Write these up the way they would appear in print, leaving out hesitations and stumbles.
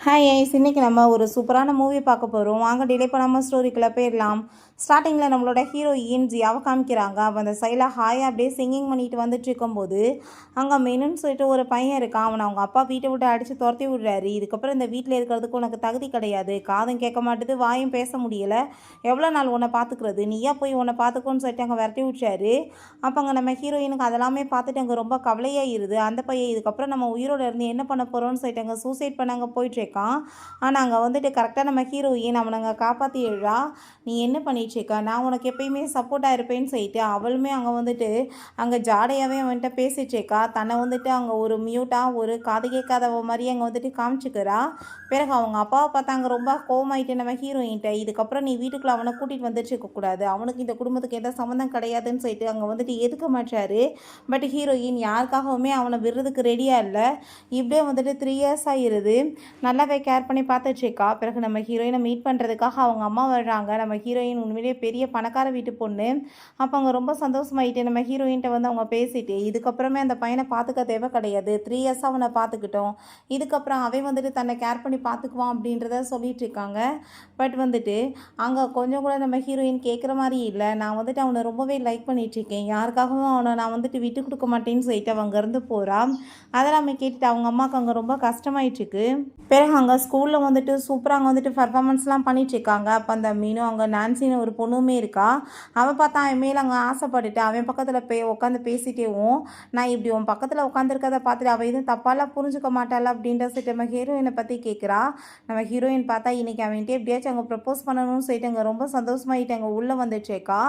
Hi ice, இன்னைக்கு நம்ம ஒரு சூப்பரான மூவி பார்க்க போகிறோம். வாங்க டிலே பண்ணாமல் ஸ்டோரிக்குள்ளே போயிடலாம். ஸ்டார்டிங்கில் நம்மளோட ஹீரோயின் ஜியாவை காமிக்கிறாங்க. அவன் அந்த சைடில் ஹாயாக அப்படியே சிங்கிங் பண்ணிட்டு வந்துட்டு இருக்கும்போது அங்கே மெனுன்னு சொல்லிட்டு ஒரு பையன் இருக்கான். அவனை அவங்க அப்பா வீட்டை விட்டு அடித்து துரத்தி விடுறாரு. இதுக்கப்புறம் இந்த வீட்டில் இருக்கிறதுக்கு உனக்கு தகுதி கிடையாது, காதும் கேட்க மாட்டுது, வாயும் பேச முடியல, எவ்வளோ நாள் உன்னை பார்த்துக்கிறது, நீயா போய் உன்னை பார்த்துக்கோன்னு சொல்லிட்டு அங்கே விரட்டி விட்டாரு. அப்போ அங்கே நம்ம ஹீரோயினுக்கு அதெல்லாமே பார்த்துட்டு அங்கே ரொம்ப கவலையாகிருது. அந்த பையன் இதுக்கப்புறம் நம்ம உயிரோடு இருந்து என்ன பண்ண போகிறோன்னு சொல்லிட்டு அங்கே சூசைட் பண்ண அங்கே போயிட்டு இருக்கான். ஆனால் அங்கே வந்துட்டு கரெக்டாக நம்ம ஹீரோயின் அவனை அங்கே காப்பாற்றி எழுறா. நீ என்ன பண்ணிட்டுருக்கா, நான் உனக்கு எப்பயுமே சப்போர்ட்டாக இருப்பேன்னு சொல்லிட்டு அவளுமே அங்கே வந்துட்டு அங்கே ஜாடையாகவே அவன்கிட்ட பேசிட்டுருக்கா. தன்னை வந்துட்டு அங்கே ஒரு மியூட்டாக ஒரு காது கேட்காதவ மாதிரி அங்கே வந்துட்டு காமிச்சிக்கிறா. பிறகு அவங்க அப்பாவை பார்த்தா அங்கே ரொம்ப கோவமாயிட்டு நம்ம ஹீரோயின்ட்ட, இதுக்கப்புறம் நீ வீட்டுக்குள்ளே அவனை கூட்டிகிட்டு வந்துட்டு இருக்கக்கூடாது, அவனுக்கு இந்த குடும்பத்துக்கு எந்த சம்மந்தம் கிடையாதுன்னு சொல்லிட்டு அங்கே வந்துட்டு எதுக்க மாட்டாரு. பட் ஹீரோயின் யாருக்காகவுமே அவனை விடுறதுக்கு ரெடியாக இல்லை. இப்படியே வந்துட்டு 3 இயர்ஸ் ஆகிருது. நல்லாவே கேர் பண்ணி பார்த்துட்ருக்கா. பிறகு நம்ம ஹீரோயினை மீட் பண்ணுறதுக்காக அவங்க அம்மா வர்றாங்க. நம்ம ஹீரோயின் உண்மையிலேயே பெரிய பணக்கார வீட்டு பொண்ணு. அப்போ அவங்க ரொம்ப சந்தோஷமாயிட்டு நம்ம ஹீரோயின்ட்ட வந்து அவங்க பேசிட்டு, இதுக்கப்புறமே அந்த பையனை பார்த்துக்க தேவை கிடையாது, 3 இயர்ஸாக அவனை பார்த்துக்கிட்டோம், இதுக்கப்புறம் அவன் வந்துட்டு தன்னை கேர் பண்ணி பார்த்துக்குவான் அப்படின்றத சொல்லிட்டு இருக்காங்க. பட் வந்துட்டு அங்கே கொஞ்சம் கூட நம்ம ஹீரோயின் கேட்குற மாதிரி இல்லை. நான் வந்துட்டு அவனை ரொம்பவே லைக் பண்ணிகிட்ருக்கேன், யாருக்காகவும் அவனை நான் வந்துட்டு விட்டு கொடுக்க மாட்டேன்னு சொல்லிட்டு அவங்க இருந்து போகிறான். அதெல்லாமே கேட்டுட்டு அவங்க அம்மாவுக்கு அங்கே ரொம்ப கஷ்டமாயிட்டுருக்கு. பிறகு அங்கே ஸ்கூலில் வந்துட்டு சூப்பராக அங்கே வந்துட்டு பர்ஃபார்மன்ஸ்லாம் பண்ணிகிட்ருக்காங்க. அப்போ அந்த மீனும் அங்கே நான்சின்னு ஒரு பொண்ணுமே இருக்கா. அவன் பார்த்தா அவன் மேலே அங்கே ஆசைப்பட்டுட்டு அவன் பக்கத்தில் உட்காந்து பேசிட்டேவும், நான் இப்படி உன் பக்கத்தில் உட்காந்துருக்கதை பார்த்துட்டு அவள் எதுவும் தப்பாலாம் புரிஞ்சுக்க மாட்டாள் அப்படின்ற சொல்லிட்டு நம்ம ஹீரோயினை பற்றி கேட்குறா. நம்ம ஹீரோயின் பார்த்தா இன்றைக்கி அவன்கிட்ட எப்படியாச்சும் அங்கே ப்ரப்போஸ் பண்ணணும்னு சொல்லிட்டு அங்கே ரொம்ப சந்தோஷமாயிட்டு அங்கே உள்ளே வந்துட்டுருக்கா.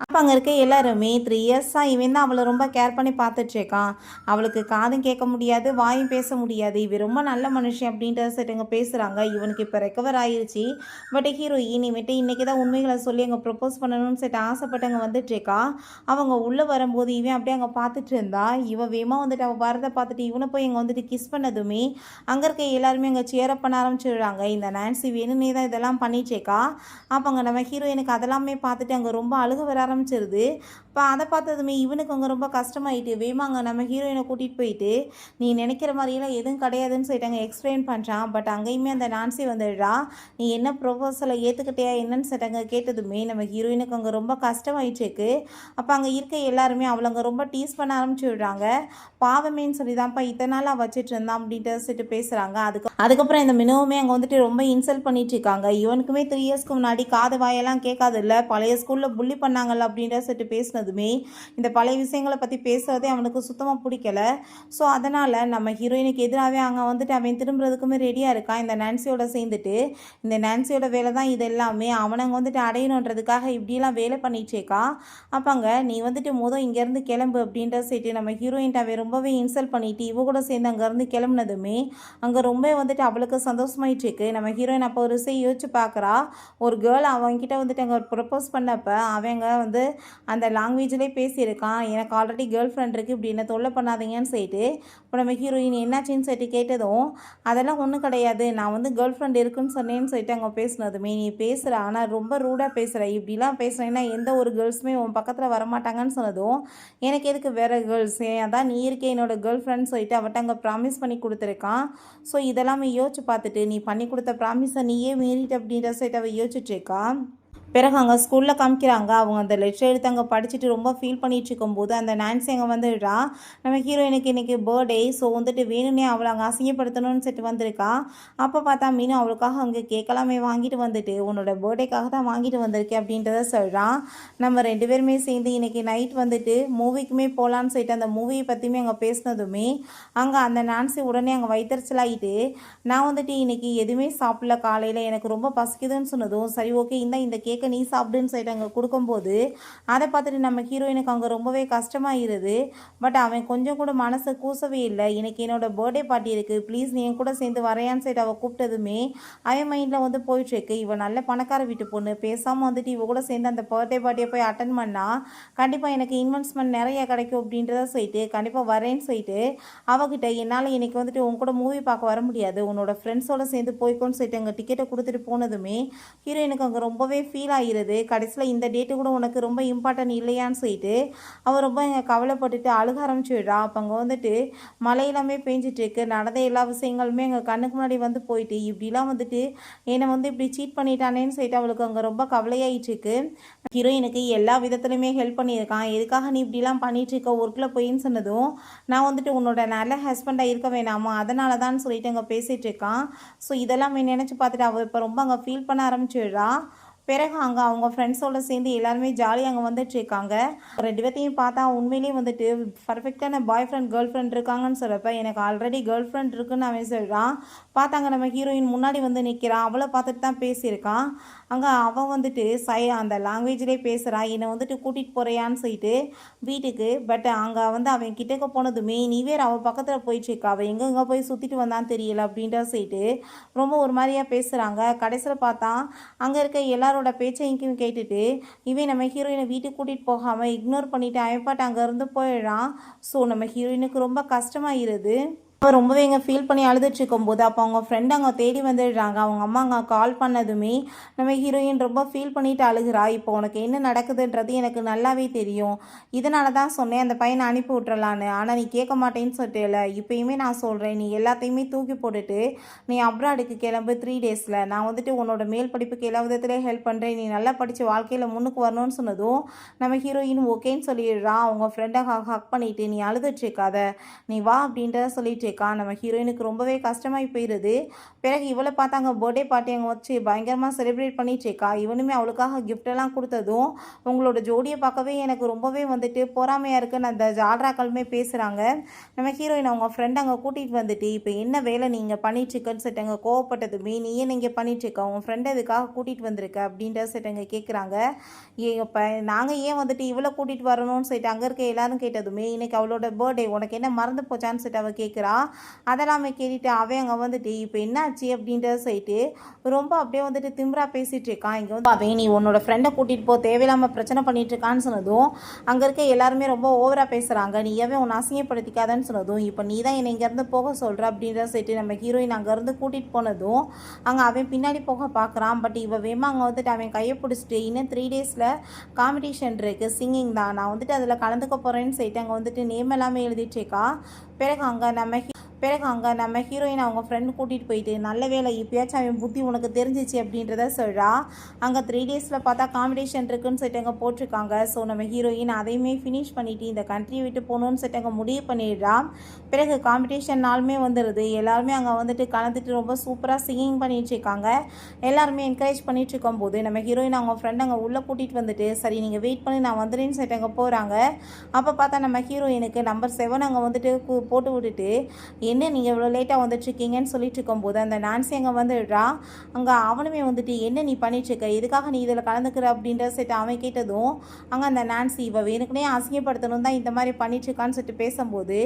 அப்போ அங்கே இருக்க எல்லாருமே 3 இயர்ஸாக இவன் தான் அவளை ரொம்ப கேர் பண்ணி பார்த்துட்ருக்கான். அவளுக்கு காதும் கேட்க முடியாது, வாயும் பேச முடியாது, இவன் ரொம்ப நல்ல மனுஷன் அப்படின்றத சொல்லிட்டு பேசுகிறாங்க. இவனுக்கு இப்போ ரெக்கவர் ஆயிடுச்சு. பட் ஹீரோயின் இவன்ட்டு இன்றைக்கி தான் உண்மைகளை சொல்லி அங்கே ப்ரப்போஸ் பண்ணணும்னு சொல்லிட்டு ஆசைப்பட்டு அங்கே வந்துட்டுருக்கா. அவங்க உள்ளே வரும்போது இவன் அப்படியே அங்கே பார்த்துட்டு இருந்தா. இவன் வேகமாக வந்துட்டு அவள் வரதை பார்த்துட்டு இவனை போய் அங்கே வந்துட்டு கிஸ் பண்ணதுமே அங்கே இருக்க எல்லாருமே அங்கே சேரப் பண்ண ஆரம்பிச்சிடுறாங்க. இந்த நான்சி வேணும்னே தான் இதெல்லாம் பண்ணிட்டேக்கா. அப்போ அங்கே நம்ம ஹீரோயினுக்கு அதெல்லாமே பார்த்துட்டு அங்கே ரொம்ப அழுக வர ஆரம்பிச்சிருது. இப்போ அதை பார்த்ததுமே இவனுக்கு அங்கே ரொம்ப கஷ்டமாயிட்டு வேமாங்க நம்ம ஹீரோயினை கூட்டிகிட்டு போயிட்டு, நீ நினைக்கிற மாதிரியெல்லாம் எதுவும் கிடையாதுன்னு சொல்லிட்டு அங்கே எக்ஸ்பிளைன் பண்ணுறான். பட் அங்கேயுமே அந்த நான்சி வந்துடுறா. நீ என்ன ப்ரொபோசலை ஏற்றுக்கிட்டியா என்னன்னு சொல்லிட்டு கேட்டதுமே நம்ம ஹீரோயினுக்கு அங்கே ரொம்ப கஷ்டமாயிட்டுருக்கு. அப்போ அங்கே இருக்க எல்லாருமே அவளை அங்கே ரொம்ப டீஸ் பண்ண ஆரம்பிச்சு விடுறாங்க. பாவமேன்னு சொல்லி தான்ப்பா இத்தனை நாளாக வச்சுட்டு இருந்தான் அப்படின்ட்டு சொல்லிட்டு பேசுகிறாங்க. அதுக்கப்புறம் இந்த மினோவுமே அங்கே வந்துட்டு ரொம்ப இன்சல்ட் பண்ணிட்டு இருக்காங்க. இவனுக்குமே 3 இயர்ஸ்க்கு முன்னாடி காது வாயெல்லாம் கேட்காது இல்லை, பழைய ஸ்கூலில் புள்ளி பண்ணாங்கல்ல அப்படின்ற சொல்லிட்டு பேசினதுமே இந்த பழைய விஷயங்களை பற்றி பேசுகிறதே அவனுக்கு சுத்தமாக பிடிக்கல. ஸோ அதனால் நம்ம ஹீரோயினுக்கு எதிராகவே அங்கே வந்துட்டு அவன் திரும்புறதுக்குமே ரெடியாக இருக்கான். இந்த நான்சியோட சேர்ந்துட்டு இந்த நான்சியோட வேலை தான் இது எல்லாமே, அவனங்க வந்துட்டு அடையணுன்றதுக்காக இப்படிலாம் வேலை பண்ணிட்டேக்கா. அப்பாங்க நீ வந்துட்டு இங்கேருந்து கிளம்பு அப்படின்ற சொல்லிட்டு நம்ம ஹீரோயின்ட்ட அவன் ரொம்பவே இன்சல்ட் பண்ணிட்டு இவ கூட சேர்ந்து அங்கேருந்து கிளம்புனதுமே அங்கே ரொம்ப வந்துட்டு அவளுக்கு சந்தோஷமாயிட்டுருக்கு. நம்ம ஹீரோயின் அப்போ ஒரு விஷயம் யோசிச்சு பார்க்குறா. ஒரு கேர்ள் அவங்ககிட்ட வந்துட்டு அங்கே ப்ரப்போஸ் பண்ணப்போ அவங்க வந்து அந்த லாங்குவேஜ்லேயே பேசியிருக்கான், எனக்கு ஆல்ரெடி கேர்ள் ஃப்ரெண்ட் இருக்குது, இப்படி என்ன தொல்லை பண்ணாதீங்கன்னு சொல்லிட்டு. இப்போ நம்ம ஹீரோயின் என்னாச்சின்னு சொல்லிட்டு கேட்டதும் அதெல்லாம் ஒன்றும் கிடையாது, நான் வந்து கேர்ள் ஃப்ரெண்ட் இருக்குன்னு சொன்னேன்னு சொல்லிட்டு அங்கே பேசினதுமே, நீ பேசுகிற ஆனால் ரொம்ப ரூடாக பேசுகிற, இப்படிலாம் பேசுகிறேன்னா எந்த ஒரு கேர்ள்ஸுமே உன் பக்கத்தில் வரமாட்டாங்கன்னு சொன்னதும், எனக்கு எதுக்கு வேறு கேர்ள்ஸ், அதான் நீ இருக்கே என்னோட கேர்ள் ஃப்ரெண்ட் சொல்லிட்டு அவட்ட அங்கே ப்ராமிஸ் பண்ணி கொடுத்துருக்கான். ஸோ இதெல்லாமே யோசிச்சு பார்த்துட்டு நீ பண்ணி கொடுத்த ப்ராமிஸை நீயே மீறிட்டு அப்படின்ற சொல்லிட்டு அவள் யோசிச்சுட்ருக்கா. பிறகு அங்கே ஸ்கூலில் காமிக்கிறாங்க. அவங்க அந்த லெட்டர் எடுத்து அங்கே படிச்சுட்டு ரொம்ப ஃபீல் பண்ணிட்டு இருக்கும்போது அந்த நான்சி அங்கே வந்துடுறா. நம்ம ஹீரோயினுக்கு இன்றைக்கி பர்த்டே, ஸோ வந்துட்டு வேணும்னே அவளை அங்கே அசிங்கப்படுத்தணும்னு சொல்லிட்டு வந்திருக்கா. அப்போ பார்த்தா மீன் அவளுக்காக அங்கே கேட்கலாமே வாங்கிட்டு வந்துட்டு, உன்னோட பர்த்டேக்காக தான் வாங்கிட்டு வந்திருக்கேன் அப்படின்றத சொல்கிறான். நம்ம 2 பேருமே சேர்ந்து இன்றைக்கி நைட் வந்துட்டு மூவிக்குமே போகலான்னு சொல்லிட்டு அந்த மூவியை பற்றியுமே அங்கே பேசினதுமே அங்கே அந்த நான்சி உடனே அங்கே வைத்தறிச்சலாகிட்டு, நான் வந்துட்டு இன்றைக்கி எதுவுமே சாப்பிடல, காலையில் எனக்கு ரொம்ப பசிக்குதுன்னு சொன்னதும், சரி ஓகே இந்த கேக் நீ சாப்பிடுன்னு சொல்லிட்டு அங்கே கொடுக்கும்போது அதை பார்த்துட்டு நம்ம ஹீரோயினுக்கு அங்கே ரொம்பவே கஷ்டமாயிருது. பட் அவன் கொஞ்சம் கூட மனசை கூசவே இல்லை. இன்னைக்கு என்னோட பர்த்டே பார்ட்டி இருக்குது, ப்ளீஸ் நீ என் கூட சேர்ந்து வரையான்னு சொல்லிட்டு அவள் கூப்பிட்டதுமே அவன் மைண்டில் வந்து போயிட்டுருக்கு, இவன் நல்ல பணக்கார வீட்டு பொண்ணு, பேசாமல் வந்துட்டு இவ கூட சேர்ந்து அந்த பர்த்டே பார்ட்டியை போய் அட்டன் பண்ணால் கண்டிப்பாக எனக்கு இன்வெஸ்ட்மெண்ட் நிறைய கிடைக்கும் அப்படின்றத சொல்லிட்டு கண்டிப்பாக வரேன்னு சொல்லிட்டு அவகிட்ட, என்னால் இன்னைக்கு வந்துட்டு உன் கூட மூவி பார்க்க வர முடியாது, உன்னோட ஃப்ரெண்ட்ஸோடு சேர்ந்து போய்க்கோன்னு சொல்லிட்டு அங்கே டிக்கெட்டை கொடுத்துட்டு போனதுமே ஹீரோயினுக்கு அங்கே ரொம்பவே ஃபீல் ஃபீல் ஆகிருது. கடைசியில் இந்த டேட்டு கூட உனக்கு ரொம்ப இம்பார்ட்டன்ட் இல்லையான்னு சொல்லிட்டு அவள் ரொம்ப கவலைப்பட்டுட்டு அழுக ஆரம்பிச்சுடுறா. அப்போ அங்கே வந்துட்டு மழை எல்லாமே பேஞ்சிட்டு இருக்கு. நடந்த எல்லா விஷயங்களுமே எங்கள் கண்ணுக்கு முன்னாடி வந்து போயிட்டு இப்படிலாம் வந்துட்டு என்னை வந்து இப்படி சீட் பண்ணிட்டானேன்னு சொல்லிட்டு அவளுக்கு அங்கே ரொம்ப கவலையாயிட்டு இருக்கு. ஹீரோயினுக்கு எல்லா விதத்துலையுமே ஹெல்ப் பண்ணியிருக்கான். எதுக்காக நீ இப்படிலாம் பண்ணிட்டு இருக்க ஒர்க்கில் போயின்னு சொன்னதும் நான் வந்துட்டு உன்னோட நல்ல ஹஸ்பண்டாக இருக்க வேணாமா அதனால தான் சொல்லிட்டு அங்கே பேசிகிட்டு இருக்கான். ஸோ இதெல்லாம் நினச்சி பார்த்துட்டு அவள் இப்போ ரொம்ப அங்கே ஃபீல் பண்ண ஆரம்பிச்சிடுறா. பிறகு அங்கே அவங்க ஃப்ரெண்ட்ஸோடு சேர்ந்து எல்லாருமே ஜாலியாக அங்கே வந்துட்டுருக்காங்க. 2 பேர்த்தையும் பார்த்தா உண்மையிலேயே வந்துட்டு பர்ஃபெக்டான பாய் ஃப்ரெண்ட் கேர்ள் ஃப்ரெண்ட் இருக்காங்கன்னு சொல்கிறப்ப எனக்கு ஆல்ரெடி கேர்ள் ஃப்ரெண்ட் இருக்குன்னு அவன் சொல்கிறான். பார்த்தாங்க நம்ம ஹீரோயின் முன்னாடி வந்து நிற்கிறான். அவளை பார்த்துட்டு தான் பேசியிருக்கான். அங்கே அவன் வந்துட்டு அந்த லாங்குவேஜ்லேயே பேசுகிறா. என்னை வந்துட்டு கூட்டிகிட்டு போகிறியான்னு சொல்லிட்டு வீட்டுக்கு. பட் அங்கே வந்து அவன் கிட்டக்க போனதுமே நீ வேறு அவள் பக்கத்தில் போயிட்டுருக்கா. அவள் எங்கெங்கே போய் சுற்றிட்டு வந்தான்னு தெரியல அப்படின்ற சொல்லிட்டு ரொம்ப ஒரு மாதிரியாக பேசுகிறாங்க. கடைசியில் பார்த்தா அங்கே இருக்க எல்லாரோட பேச்சையும் கேட்டுட்டு இவன் நம்ம ஹீரோயினை வீட்டுக்கு கூட்டிகிட்டு போகாமல் இக்னோர் பண்ணிவிட்டு அவன் அங்கேருந்து போயிடுறான். ஸோ நம்ம ஹீரோயினுக்கு ரொம்ப கஷ்டமாயிருது. அவள் ரொம்பவே இங்கே ஃபீல் பண்ணி அழுதுட்டு இருக்கும்போது அப்போ அவங்க ஃப்ரெண்டு அங்கே தேடி வந்துடுறாங்க. அவங்க அம்மா அங்கே கால் பண்ணதுமே நம்ம ஹீரோயின் ரொம்ப ஃபீல் பண்ணிட்டு அழுகிறா. இப்போ உனக்கு என்ன நடக்குதுன்றது எனக்கு நல்லாவே தெரியும். இதனால தான் சொன்னேன் அந்த பையனை அனுப்பி விட்றலான்னு. ஆனால் நீ கேட்க மாட்டேன்னு சொல்லிட்டேல. இப்போயுமே நான் சொல்கிறேன் நீ எல்லாத்தையுமே தூக்கி போட்டுட்டு நீ அப்ராடுக்கு கிளம்பு 3 டேஸில். நான் வந்துட்டு உன்னோட மேல் படிப்புக்கு எல்லா விதத்துலேயும் ஹெல்ப் பண்ணுறேன். நீ நல்லா படித்து வாழ்க்கையில் முன்னுக்கு வரணும்னு சொன்னதும் நம்ம ஹீரோயின் ஓகேன்னு சொல்லிடுறா. அவங்க ஃப்ரெண்டை ஹக் பண்ணிவிட்டு நீ அழுதுட்ருக்காத நீ வா அப்படின்றத சொல்லிட்டு நம்ம ஹீரோயினுக்கு ரொம்பவே கஷ்டமாகி போயிடுது. பிறகு இவளை பார்த்தாங்க பர்த்டே பார்ட்டி அங்கே வச்சு பயங்கரமாக செலிப்ரேட் பண்ணிட்டு இருக்கா. இவனுமே அவளுக்காக கிஃப்டெல்லாம் கொடுத்ததும் உங்களோட ஜோடியை பார்க்கவே எனக்கு ரொம்பவே வந்துட்டு பொறாமையாக இருக்குன்னு அந்த ஜால்ராக்களுமே பேசுகிறாங்க. நம்ம ஹீரோயின் அவங்க ஃப்ரெண்ட் அங்கே கூட்டிகிட்டு வந்துட்டு இப்போ என்ன வேலை நீங்கள் பண்ணிட்டுருக்குன்னு சொல்லிட்டு அங்கே கோவப்பட்டதுமே நீ ஏன் நீங்கள் பண்ணிட்டுருக்க உன் ஃப்ரெண்டை இதுக்காக கூட்டிகிட்டு வந்திருக்க அப்படின்ற சொல்லிட்டு அங்கே கேட்குறாங்க. இப்போ நாங்கள் ஏன் வந்துட்டு இவளை கூட்டிகிட்டு வரணும்னு சொல்லிட்டு அங்கே இருக்க எல்லாரும் கேட்டதுமே இன்னைக்கு அவளோட பர்த்டே உனக்கு என்ன மறந்து போச்சான்னு சொல்லிட்டு அவள் கேட்குறா. அதெல்லாமே கேட்டுட்டு அவன் அங்கே வந்துட்டு இப்போ என்னாச்சு அப்படின்றத சொல்லிட்டு ரொம்ப அப்படியே வந்துட்டு திமிரா பேசிகிட்டு இருக்கான். இங்கே வந்து அவன் நீ உன்னோட ஃப்ரெண்டை கூட்டிகிட்டு போ தேவையில்லாமல் பிரச்சனை பண்ணிட்டு இருக்கான்னு சொன்னதும் அங்கே இருக்க எல்லாருமே ரொம்ப ஓவராக பேசுகிறாங்க. நீ ஏன் உன்னை அசிங்கப்படுத்திக்காதன்னு சொன்னதும் இப்போ நீ தான் என்னை இங்கேருந்து போக சொல்கிற அப்படின்றத சொல்லிட்டு நம்ம ஹீரோயின் அங்கேருந்து கூட்டிகிட்டு போனதும் அங்கே அவன் பின்னாடி போக பார்க்குறான். பட் இவன் வேமா அங்கே வந்துட்டு அவன் கையை பிடிச்சிட்டு இன்னும் 3 டேஸில் காம்படிஷன் இருக்குது சிங்கிங் தான் நான் வந்துட்டு அதில் கலந்துக்க போகிறேன்னு சொல்லிட்டு அங்கே வந்துட்டு நேம் எல்லாமே எழுதிட்டு இருக்கா. பிறகு அங்கே நம்ம ஹீரோயின் அவங்க ஃப்ரெண்டு கூட்டிகிட்டு போயிட்டு நல்ல வேலை இப்போயாச்சும் அவன் புத்தி உனக்கு தெரிஞ்சிச்சு அப்படின்றத சொல்கிறா. அங்கே 3 டேஸில் பார்த்தா காம்படிஷன் இருக்குன்னு சொல்லிட்டு அங்கே போட்டிருக்காங்க. ஸோ நம்ம ஹீரோயின் அதையுமே ஃபினிஷ் பண்ணிவிட்டு இந்த கண்ட்ரியை விட்டு போகணுன்னு சொல்லிட்டு அங்கே முடிவு பண்ணிடுறா. பிறகு காம்படிஷன் நாளுமே வந்துடுது. எல்லாருமே அங்கே வந்துட்டு கலந்துட்டு ரொம்ப சூப்பராக சிங்கிங் பண்ணிகிட்ருக்காங்க. எல்லாருமே என்கரேஜ் பண்ணிகிட்டு இருக்கும்போது நம்ம ஹீரோயின் அவங்க ஃப்ரெண்ட் அங்கே உள்ளே கூட்டிகிட்டு வந்துட்டு சரி நீங்கள் வெயிட் பண்ணி நான் வந்துடுறேன்னு சொல்லிட்டு அங்கே போகிறாங்க. அப்போ பார்த்தா நம்ம ஹீரோயினுக்கு நம்பர் 7 அங்கே வந்துட்டு போட்டு விட்டுட்டு என்ன நீங்கள் இவ்வளோ லேட்டாக வந்துட்டுருக்கீங்கன்னு சொல்லிட்டு இருக்கும்போது அந்த நான்சி அங்கே வந்துடுறா. அங்கே அவனுமே வந்துட்டு என்ன நீ பண்ணிட்டுருக்க எதுக்காக நீ இதில் கலந்துக்கிற அப்படின்ற சொல்லிட்டு அவன் கேட்டதும் அங்கே அந்த நான்சி இவ வேணுக்குனே அசிங்கப்படுத்தணும் தான் இந்த மாதிரி பண்ணிட்டுருக்கான்னு சொல்லிட்டு பேசும்போது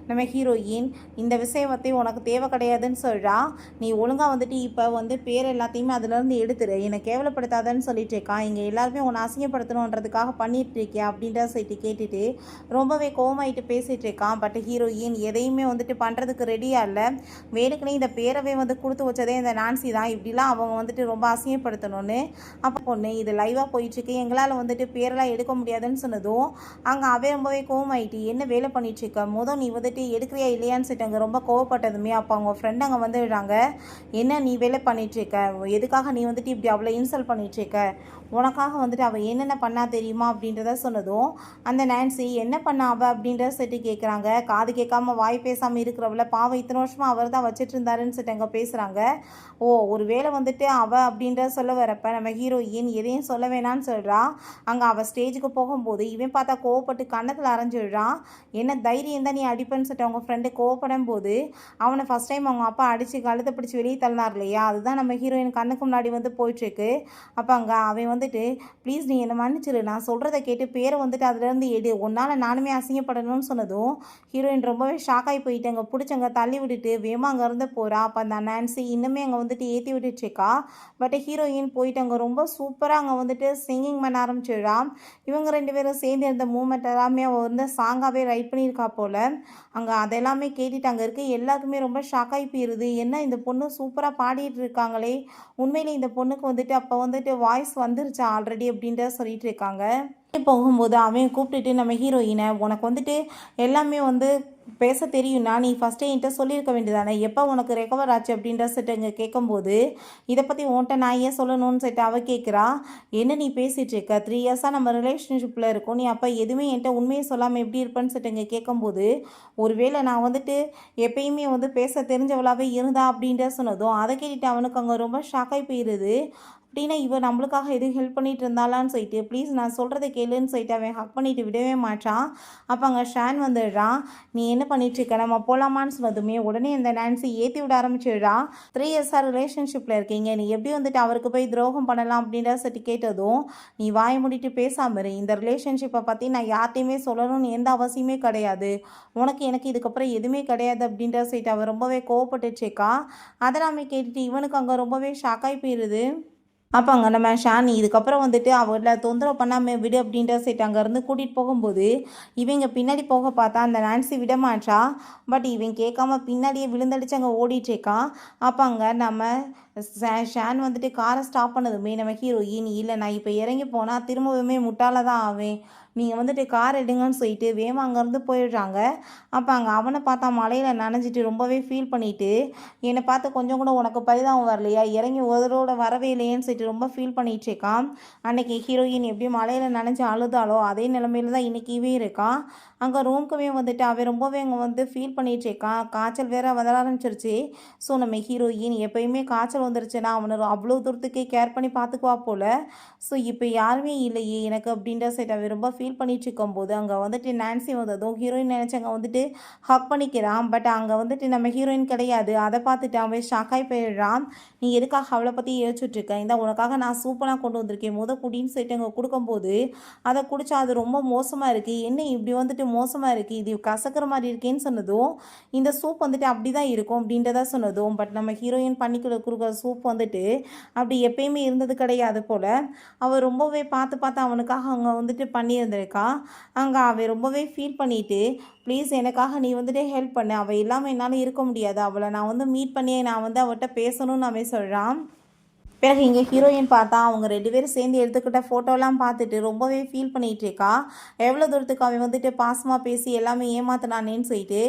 நம்ம ஹீரோயின் இந்த விஷயத்தை உனக்கு தேவை கிடையாதுன்னு சொல்கிறா. நீ ஒழுங்காக வந்துட்டு இப்போ வந்து பேர் எல்லாத்தையுமே அதுலேருந்து எடுத்துரு என்னை கேவலப்படுத்தாதன்னு சொல்லிட்டு இருக்கான். இங்கே எல்லாருமே உன்னை அசிங்கப்படுத்தணுன்றதுக்காக பண்ணிட்டு இருக்கியா அப்படின்ற சொல்லிட்டு கேட்டுட்டு ரொம்பவே கோவமாயிட்டு பேசிகிட்டு இருக்கான். பட் ஹீரோயின் எதையுமே வந்துட்டு பண்ணுறதுக்கு ரெடியாக இல்லை. வேணுக்குனே இந்த பேரவே வந்து கொடுத்து வச்சதே இந்த நான்சி தான். இப்படிலாம் அவங்க வந்துட்டு ரொம்ப அசிங்கப்படுத்தணும்னு அப்போ பொண்ணு இது லைவாக போயிட்டுருக்கு எங்களால் வந்துட்டு பேரெல்லாம் எடுக்க முடியாதுன்னு சொன்னதும் அங்கே அவன் ரொம்பவே கோவமாயிட்டு என்ன வேலை பண்ணிட்டுருக்க மொதல் நீ வந்துட்டு எடுக்கிறியா இல்லையான்னு சொல்லிட்டு அங்கே ரொம்ப கோவப்பட்டதுமே அப்போ அவங்க ஃப்ரெண்ட் அங்கே வந்துடுறாங்க. என்ன நீ வேலை பண்ணிட்டுருக்க எதுக்காக நீ வந்துட்டு இப்படி அவ்வளோ இன்சல்ட் பண்ணிட்டுருக்க உனக்காக வந்துட்டு அவள் என்னென்ன பண்ணா தெரியுமா அப்படின்றத சொன்னதும் அந்த நான்சி என்ன பண்ணா அவள் அப்படின்றத சொல்லிட்டு கேட்குறாங்க. காது கேட்காம வாய் பேசாமல் இருக்கிறவள பாவம் இத்தனை வருஷமாக அவர் தான் வச்சுட்டு இருந்தாருன்னு சொல்லிட்டு அங்கே பேசுகிறாங்க. ஒரு வேளை வந்துட்டு அவள் அப்படின்றத சொல்ல வரப்ப நம்ம ஹீரோயின் எதையும் சொல்ல வேணான்னு சொல்கிறா. அங்கே அவள் ஸ்டேஜுக்கு போகும்போது இவன் பார்த்தா கோவப்பட்டு கன்னத்தில் அரைஞ்சிடுறான். என்ன தைரியம் தான் நீ அடிப்பேன்னு சொல்லிட்டு அவங்க ஃப்ரெண்டு கோவப்படும் போது அவனை ஃபஸ்ட் டைம் அவங்க அப்பா அடித்து கழுத்தை பிடிச்சி வெளியே தள்ளினார் இல்லையா அதுதான் நம்ம ஹீரோயின் கண்ணுக்கு முன்னாடி வந்து போயிட்டுருக்கு. அப்போ அங்கே அவன் வந்துட்டு ப்ளீஸ் நீ என்னை மன்னிச்சிரு நான் சொல்கிறத கேட்டு பேரை வந்துட்டு அதுலேருந்து எடு உன்னால் நானுமே அசிங்கப்படணும்னு சொன்னதும் ஹீரோயின் ரொம்பவே ஷாக்காகி போயிட்டு அங்கே பிடிச்சங்க தள்ளி விட்டுட்டு வேமா அங்கேருந்து போகிறா. அப்போ அந்த நான்சி இன்னுமே அங்கே வந்துட்டு ஏற்றி விட்டுட்ருக்கா. பட் ஹீரோயின் போயிட்டு அங்கே ரொம்ப சூப்பராக அங்கே வந்துட்டு சிங்கிங் பண்ண ஆரம்பிச்சிடுறா. இவங்க 2 பேரும் சேர்ந்து இருந்த மூமெண்ட் எல்லாமே அவள் வந்து சாங்காகவே ரைட் பண்ணியிருக்கா போல். அங்கே அதெல்லாமே கேட்டுட்டு அங்கே இருக்க எல்லாருக்குமே ரொம்ப ஷாக்காகி போயிடுது. என்ன இந்த பொண்ணு சூப்பராக பாடிட்டு இருக்காங்களே உண்மையிலே இந்த பொண்ணுக்கு வந்துட்டு அப்போ வந்துட்டு வாய்ஸ் வந்துருது நடந்துருச்சு ஆல்ரெடி அப்படின்ற சொல்லிட்டு இருக்காங்க. போகும்போது அவன் கூப்பிட்டுட்டு நம்ம ஹீரோயினை, உனக்கு வந்துட்டு எல்லாமே வந்து பேச தெரியும்னா நீ ஃபஸ்ட்டே என்கிட்ட சொல்லியிருக்க வேண்டியதானே, எப்போ உனக்கு ரெக்கவர் ஆச்சு அப்படின்ற சொல்லிட்டு இங்கே கேட்கும்போது, இதை பற்றி உன்கிட்ட நான் ஏன் சொல்லணும்னு சொல்லிட்டு அவள் கேட்குறா. என்ன நீ பேசிகிட்டு இருக்க, 3 இயர்ஸாக நம்ம ரிலேஷன்ஷிப்பில் இருக்கோம், நீ அப்போ எதுவுமே என்கிட்ட உண்மையை சொல்லாமல் எப்படி இருப்பேன்னு சொல்லிட்டு இங்கே கேட்கும்போது, ஒருவேளை நான் வந்துட்டு எப்பயுமே வந்து பேச தெரிஞ்சவளாகவே இருந்தா அப்படின்ற சொன்னதும் அதை கேட்டுட்டு அவனுக்கு அங்கே ரொம்ப ஷாக்காகி போயிடுது. அப்படின்னா இவ நம்மளுக்காக எதுவும் ஹெல்ப் பண்ணிட்டு இருந்தாலான்னு சொல்லிட்டு, ப்ளீஸ் நான் சொல்கிறத கேளுன்னு சொல்லிட்டு அவன் ஹக் பண்ணிட்டு விடவே மாட்டான். அப்போ அங்கே ஷான் வந்துடுறான். நீ என்ன பண்ணிட்டு இருக்க, நம்ம போகலாமான்னு சொன்னதுமே உடனே இந்த நான்சி ஏற்றி விட ஆரம்பிச்சிடுறா. 3 இயர்ஸாக ரிலேஷன்ஷிப்பில் இருக்கீங்க, நீ எப்படி வந்துட்டு அவருக்கு போய் துரோகம் பண்ணலாம் அப்படின்ற சொல்லிட்டு கேட்டதும், நீ வாயை மூடிட்டு பேசாம இரு, இந்த ரிலேஷன்ஷிப்பை பற்றி நான் யார்ட்டையுமே சொல்லணும்னு எந்த அவசியமே கிடையாது, உனக்கு எனக்கு இதுக்கப்புறம் எதுவுமே கிடையாது அப்படின்ற சொல்லிட்டு அவள் ரொம்பவே கோவப்பட்டுச்சேக்கா. அதெல்லாமே கேட்டுட்டு இவனுக்கு அங்கே ரொம்பவே ஷாக்காகி போயிடுது. அப்போ அங்கே நம்ம ஷான் இதுக்கப்புறம் வந்துட்டு அவளை தொந்தரவு பண்ணாமல் விடு அப்படின்ற சைட்டு அங்கேருந்து கூட்டிகிட்டு போகும்போது, இவங்க பின்னாடி போக பார்த்தா அந்த நான்சி விட மாட்டா. பட் இவன் கேட்காம பின்னாடியே விழுந்தடிச்சு அங்கே ஓடிட்டுருக்கான். அப்போ அங்கே நம்ம ஷான் வந்துட்டு காரை ஸ்டாப் பண்ணதுமே நம்ம ஹீரோயின், இல்லை நான் இப்போ இறங்கி போனால் திரும்பவுமே முட்டாள தான் ஆவேன், நீங்கள் வந்துட்டு கார் எடுங்கன்னு சொல்லிட்டு வேகமாக அங்கேருந்து போயிடுறாங்க. அப்போ அங்கே அவனை பார்த்தா மழையில் நனைஞ்சிட்டு ரொம்பவே ஃபீல் பண்ணிவிட்டு, என்னை பார்த்து கொஞ்சம் கூட உனக்கு பரிதாபம் வரலையா, இறங்கி ஒருவரோட வரவே இல்லையேன்னு சொல்லிட்டு ரொம்ப ஃபீல் பண்ணிகிட்டு இருக்கான். அன்றைக்கி ஹீரோயின் எப்படி மழையில் நனைஞ்சு அழுதாலோ அதே நிலமையில தான் இன்றைக்கிவே இருக்கான். அங்கே ரூம்க்குமே வந்துட்டு அவன் ரொம்பவே அங்கே வந்து ஃபீல் பண்ணிகிட்டு இருக்கான். காய்ச்சல் வேற வர ஆரம்பிச்சிருச்சு. ஸோ நம்ம ஹீரோயின் எப்போயுமே காய்ச்சல் வந்துருச்சுன்னா அவனை அவ்வளோ தூரத்துக்கே கேர் பண்ணி பார்த்துக்குவா போல். ஸோ இப்போ யாருமே இல்லையே எனக்கு அப்படின்ற சைட் அவன் ரொம்ப ஃபீல் பண்ணிட்டு இருக்கும்போது அங்கே வந்துட்டு நான்சி வந்ததும் ஹீரோயின் நினச்சவங்க வந்துட்டு ஹக் பண்ணிக்கிறான். பட் அங்கே வந்துட்டு நம்ம ஹீரோயின் கிடையாது. அதை பார்த்துட்டு அவன் ஷாக்காகி போயிடுறான். நீ எதுக்காக அவளை பற்றி யோசிச்சுட்ருக்க, இந்த உனக்காக நான் சூப்பராக கொண்டு வந்திருக்கேன் குடின்னு சொல்லிட்டு அங்கே கொடுக்கும்போது, அதை குடிச்சா அது ரொம்ப மோசமாக இருக்குது, என்ன இப்படி வந்துட்டு மோசமாக இருக்குது, இது கசக்கிற மாதிரி இருக்கேன்னு சொன்னதும், இந்த சூப் வந்துட்டு அப்படி தான் இருக்கும் அப்படின்றத சொன்னதும், பட் நம்ம ஹீரோயின் பண்ணிக்கிற கொடுக்குற சூப் வந்துட்டு அப்படி எப்பயுமே இருந்தது கிடையாது போல். அவள் ரொம்பவே பார்த்து பார்த்து அவனுக்காக அங்கே வந்துட்டு பண்ணியிருந்திருக்கா. அங்கே அவள் ரொம்பவே ஃபீல் பண்ணிவிட்டு, ப்ளீஸ் எனக்காக நீ வந்துட்டு ஹெல்ப் பண்ணு, அவள் இல்லாமல் என்னால் இருக்க முடியாது, அவளை நான் வந்து மீட் பண்ணி நான் வந்து அவள்கிட்ட பேசணும்னு அவன் சொல்கிறான். பிறகு இங்கே ஹீரோயின் பார்த்தா அவங்க 2 பேரும் சேர்ந்து எடுத்துக்கிட்ட ஃபோட்டோலாம் பார்த்துட்டு ரொம்பவே ஃபீல் பண்ணிகிட்டு இருக்கா. எவ்வளோ தூரத்துக்கு அவன் வந்துட்டு பாசமாக பேசி எல்லாமே ஏமாத்தினானேன்னு சொல்லிட்டு.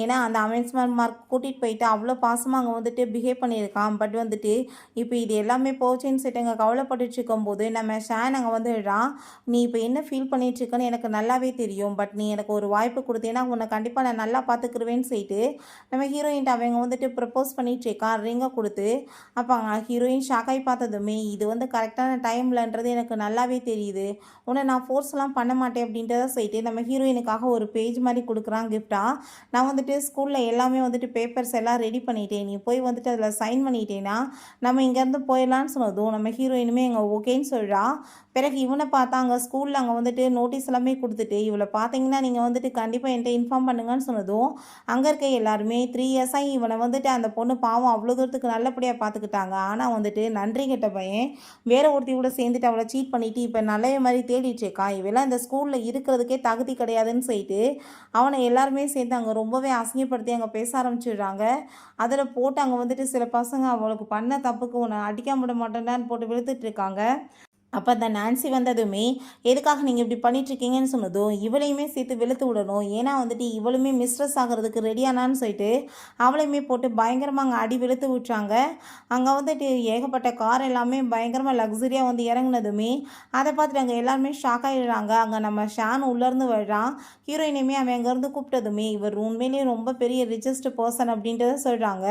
ஏன்னா அந்த அமென்ஸ்மெண்ட் மார்க் கூட்டிகிட்டு போயிட்டு அவ்வளோ பாசமாக அங்கே வந்துட்டு பிஹேவ் பண்ணியிருக்கான். பட் வந்துட்டு இப்போ இது எல்லாமே போச்சுன்னு சொல்லிட்டு அங்கே கவலைப்பட்டுட்டு இருக்கும்போது நம்ம ஷான் அங்கே வந்துடுறான். நீ இப்போ என்ன ஃபீல் பண்ணிகிட்ருக்கன்னு எனக்கு நல்லாவே தெரியும், பட் நீ எனக்கு ஒரு வாய்ப்பு கொடுத்தேன்னா உன்னை கண்டிப்பாக நான் நல்லா பார்த்துக்குருவேன்னு சொல்லிட்டு நம்ம ஹீரோயின்ட்ட அவங்க வந்துட்டு ப்ரப்போஸ் பண்ணிகிட்டு இருக்கான் ரிங்கை கொடுத்து. அப்போ அங்கே ஹீரோயின் ஷாக்காக பார்த்ததுமே இது வந்து கரெக்டான டைம்லன்றது எனக்கு நல்லாவே தெரியுது, உன்னை நான் ஃபோர்ஸ்லாம் பண்ண மாட்டேன் அப்படின்றத சொல்லிட்டு நம்ம ஹீரோயினுக்காக ஒரு பேஜ் மாதிரி கொடுக்குறான் கிஃப்டாக. நான் வந்துட்டு ஸ்கூலில் எல்லாமே வந்துட்டு பேப்பர்ஸ் எல்லாம் ரெடி பண்ணிட்டேன், நீ போய் வந்துட்டு அதில் சைன் பண்ணிட்டேன்னா நம்ம இங்கேருந்து போயிடலான்னு சொன்னதும் நம்ம ஹீரோயினுமே எங்கள் ஓகேன்னு சொல்கிறா. பிறகு இவனை பார்த்தா அங்கே ஸ்கூலில் அங்கே வந்துட்டு நோட்டீஸ் எல்லாமே கொடுத்துட்டு, இவளை பார்த்தீங்கன்னா நீங்கள் வந்துட்டு கண்டிப்பாக என்கிட்ட இன்ஃபார்ம் பண்ணுங்கன்னு சொன்னதும் அங்கே இருக்க எல்லாருமே 3 இயர்ஸாக இவனை வந்துட்டு அந்த பொண்ணு பாவம் அவ்வளோ தூரத்துக்கு நல்லபடியாக பார்த்துக்கிட்டாங்க. ஆனால் வந்துட்டு நன்றி கெட்ட பையன் வேற ஒருத்தி கூட சேர்ந்துட்டு அவளை சீட் பண்ணிட்டு இப்போ நல்ல மாதிரி தேடிட்டு இருக்கான், இவெல்லாம் இந்த ஸ்கூலில் இருக்கிறதுக்கே தகுதி கிடையாதுன்னு சொல்லிட்டு அவனை எல்லாருமே சேர்ந்து அங்கே ரொம்பவே அசிங்கப்படுத்தி அங்கே பேச ஆரம்பிச்சிடுறாங்க. அதில் போட்டு அங்கே வந்துட்டு சில பசங்க அவளுக்கு பண்ண தப்புக்கு உன்னை அடிக்க விட மாட்டேன்டான்னு போட்டு விழுத்துட்டு இருக்காங்க. அப்போ அந்த நான்சி வந்ததுமே எதுக்காக நீங்கள் இப்படி பண்ணிகிட்ருக்கீங்கன்னு சொன்னதும் இவளையுமே சேர்த்து வெளுத்து விடணும், ஏன்னா வந்துட்டு இவளுமே மிஸ்ட்ரெஸ் ஆகிறதுக்கு ரெடியானான்னு சொல்லிட்டு அவளையுமே போட்டு பயங்கரமாக அங்கே அடி வெளுத்து விட்றாங்க. அங்கே வந்துட்டு ஏகப்பட்ட கார் எல்லாமே பயங்கரமாக லக்ஸரியாக வந்து இறங்குனதுமே அதை பார்த்துட்டு அங்கே எல்லாருமே ஷாக் ஆகிடுறாங்க. அங்கே நம்ம ஷான் உள்ளேருந்து வர்றான். ஹீரோயினையுமே அவன் அங்கேருந்து கூப்பிட்டதுமே இவர் உண்மையிலேயே ரொம்ப பெரிய ரிச்சஸ்ட் பர்சன் அப்படின்றத சொல்கிறாங்க.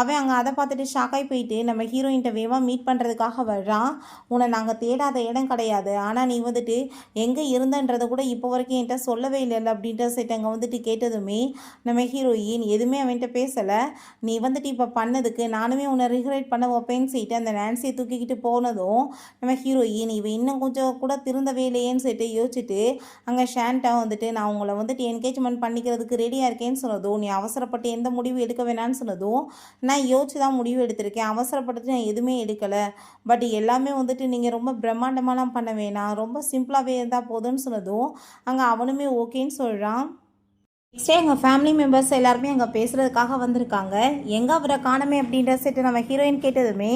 அவன் அங்கே அதை பார்த்துட்டு ஷாக்காகி போயிட்டு நம்ம ஹீரோயின்ட்ட வேகமாக மீட் பண்ணுறதுக்காக வர்றான். உன்னை நாங்கள் தேடாத இடம் கிடையாது, ஆனால் நீ வந்துட்டு எங்கே இருந்தன்றதை கூட இப்போ வரைக்கும் என்கிட்ட சொல்லவே இல்லைல்ல அப்படின்ற சைட் அங்கே வந்துட்டு கேட்டதுமே நம்ம ஹீரோயின் எதுவுமே அவன்கிட்ட பேசலை. நீ வந்துட்டு இப்போ பண்ணதுக்கு நானுமே உன்னை ரிக்ரெட் பண்ண வைப்பேன்னு சொல்லிட்டு அந்த நான்சியை தூக்கிக்கிட்டு போனதும் நம்ம ஹீரோயின் இவன் இன்னும் கொஞ்சம் கூட திருந்தவே இல்லையேன்னு சொல்லிட்டு யோசிச்சுட்டு அங்கே ஷான்ட்டா வந்துட்டு நான் உங்களை வந்துட்டு என்கேஜ்மெண்ட் பண்ணிக்கிறதுக்கு ரெடியாக இருக்கேன்னு சொன்னதும், நீ அவசரப்பட்டு எந்த முடிவு எடுக்க வேணான்னு சொன்னதும், நான் யோசிச்சு தான் முடிவு எடுத்திருக்கேன், அவசரப்பட்டுட்டு நான் எதுவுமே எடுக்கலை, பட் எல்லாமே வந்துட்டு நீங்கள் ரொம்ப பிரம்மாண்டமாலாம் பண்ண வேணாம், ரொம்ப சிம்பிளாகவே இருந்தால் போதும்னு சொன்னதும் அங்கே அவனுமே ஓகேன்னு சொல்கிறான். நெக்ஸ்டே எங்கள் ஃபேமிலி மெம்பர்ஸ் எல்லாருமே அங்கே பேசுகிறதுக்காக வந்திருக்காங்க. எங்கே அவரை காணமே அப்படின்ற செட்டு நம்ம ஹீரோயின் கேட்டதுமே,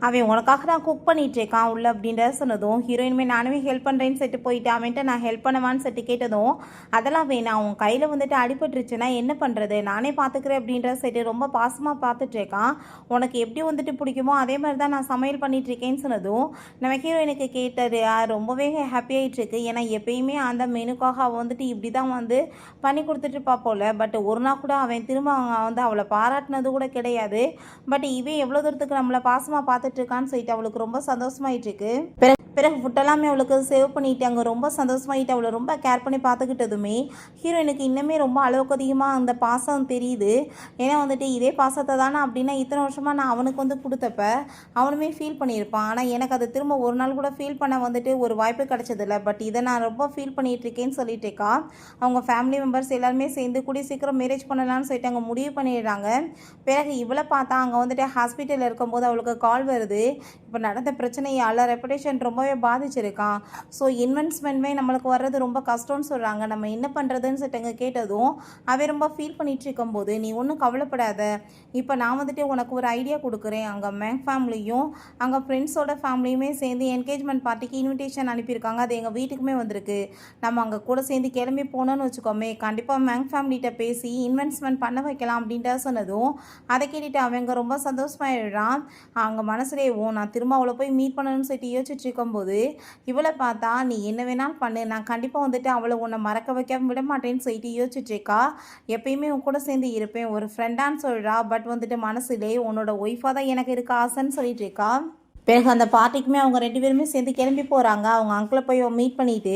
அவன் உனக்காக தான் குக் பண்ணிட்டு இருக்கான் உள்ள அப்படின்ற சொன்னதும், ஹீரோயினுமே நானுமே ஹெல்ப் பண்ணுறேன்னு செட்டு போயிட்டு அவன்கிட்ட நான் ஹெல்ப் பண்ணவான்னு செட்டு கேட்டதும், அதெல்லாம் வேணாம் உன் கையில் வந்துட்டு அடிபட்டுருச்சுன்னா என்ன பண்ணுறது, நானே பார்த்துக்கிறேன் அப்படின்ற செட்டு ரொம்ப பாசமாக பார்த்துட்டு இருக்கான். உனக்கு எப்படி வந்துட்டு பிடிக்குமோ அதே மாதிரி தான் நான் சமையல் பண்ணிட்டு இருக்கேன்னு சொன்னதும், நம்ம ஹீரோயினுக்கு கேட்டது ரொம்பவே ஹாப்பி ஆகிட்டு இருக்கு. ஏன்னா எப்பயுமே அந்த மெனுக்காக அவள் வந்துட்டு இப்படி தான் வந்து பண்ணி கொடுத்துட்டு போல. பட் ஒரு நாள் கூட அவன் திரும்ப அவங்க வந்து அவளை பாராட்டினது கூட கிடையாது. பட் இவன் எவ்வளோ தூரத்துக்கு நம்மளை பாசமாக பார்த்துட்டு இருக்கான்னு சொல்லிட்டு அவளுக்கு ரொம்ப சந்தோஷமாயிட்டு இருக்கு. பிறகு ஃபுட்டெல்லாமே அவளுக்கு சேவ் பண்ணிட்டாங்க. ரொம்ப சந்தோஷமாயிட்டு அவளை ரொம்ப கேர் பண்ணி பார்த்துக்கிட்டதுமே ஹீரோயினுக்கு இன்னுமே ரொம்ப அளவுக்கு அதிகமாக அந்த பாசம் தெரியுது. ஏன்னா வந்துட்டு இதே பாசத்தை தானே அப்படின்னா இத்தனை வருஷமாக நான் அவனுக்கு வந்து கொடுத்தப்ப அவனுமே ஃபீல் பண்ணியிருப்பான். ஆனால் எனக்கு அது திரும்ப ஒரு நாள் கூட ஃபீல் பண்ண வந்துட்டு ஒரு வாய்ப்பு கிடைச்சதில்ல. பட் இதை நான் ரொம்ப ஃபீல் பண்ணிகிட்டு இருக்கேன்னு சொல்லிட்டு இருக்கா. அவங்க ஃபேமிலி மெம்பர்ஸ் எல்லாருமே சேர்ந்து கூடிய சீக்கிரம் மேரேஜ் பண்ணலான்னு சொல்லிட்டு அங்கே முடிவு பண்ணிடுறாங்க. பிறகு இவளை பார்த்தா அங்கே வந்துட்டு ஹாஸ்பிட்டலில் இருக்கும்போது அவளுக்கு கால் வருது. இப்போ நடந்த பிரச்சனையால் ரெப்புடேஷன் ரொம்பவே பாதிச்சிருக்கான். ஸோ இன்வெஸ்ட்மெண்ட்மே நம்மளுக்கு வர்றது ரொம்ப கஷ்டம்னு சொல்கிறாங்க. நம்ம என்ன பண்ணுறதுன்னு சொல்லிட்டு கேட்டதும் அவன் ரொம்ப ஃபீல் பண்ணிட்டு இருக்கும்போது, நீ ஒன்றும் கவலைப்படாத, இப்போ நான் வந்துட்டு உனக்கு ஒரு ஐடியா கொடுக்குறேன். அங்கே மேங் ஃபேமிலியும் அங்கே ஃப்ரெண்ட்ஸோட ஃபேமிலியுமே சேர்ந்து என்கேஜ்மெண்ட் பார்ட்டிக்கு இன்விடேஷன் அனுப்பியிருக்காங்க. அது எங்கள் வீட்டுக்குமே வந்திருக்கு. நம்ம அங்கே கூட சேர்ந்து கிளம்பி போனோன்னு வச்சுக்கோமே, கண்டிப்பாக மேங் ஃபேமிலிகிட்ட பேசி இன்வெஸ்ட்மெண்ட் பண்ண வைக்கலாம் அப்படின்ட்டு சொன்னதும், அதை கேட்டுட்டு அவங்க ரொம்ப சந்தோஷமாயிடுறான். அவங்க மனசுலேயும் நான் திரும்ப அவளை போய் மீட் பண்ணணும்னு சொல்லிட்டு யோசிச்சுட்டு இருக்கும்போது, இவளை பார்த்தா நீ என்ன வேணாலும் பண்ணு, நான் கண்டிப்பாக வந்துட்டு அவளை உன்னை மறக்க வைக்க விட மாட்டேன்னு சொல்லிட்டு யோசிச்சுட்டு இருக்கா. எப்பயுமே உன் கூட சேர்ந்து இருப்பேன் ஒரு ஃப்ரெண்டான்னு சொல்கிறா. பட் வந்துட்டு மனசுலே உன்னோட ஒய்ஃபாக தான் எனக்கு இருக்க ஆசைன்னு சொல்லிட்டு இருக்கா. பிறகு அந்த பார்ட்டிக்குமே அவங்க 2 பேருமே சேர்ந்து கிளம்பி போகிறாங்க. அவங்க அங்கிளை போய் மீட் பண்ணிவிட்டு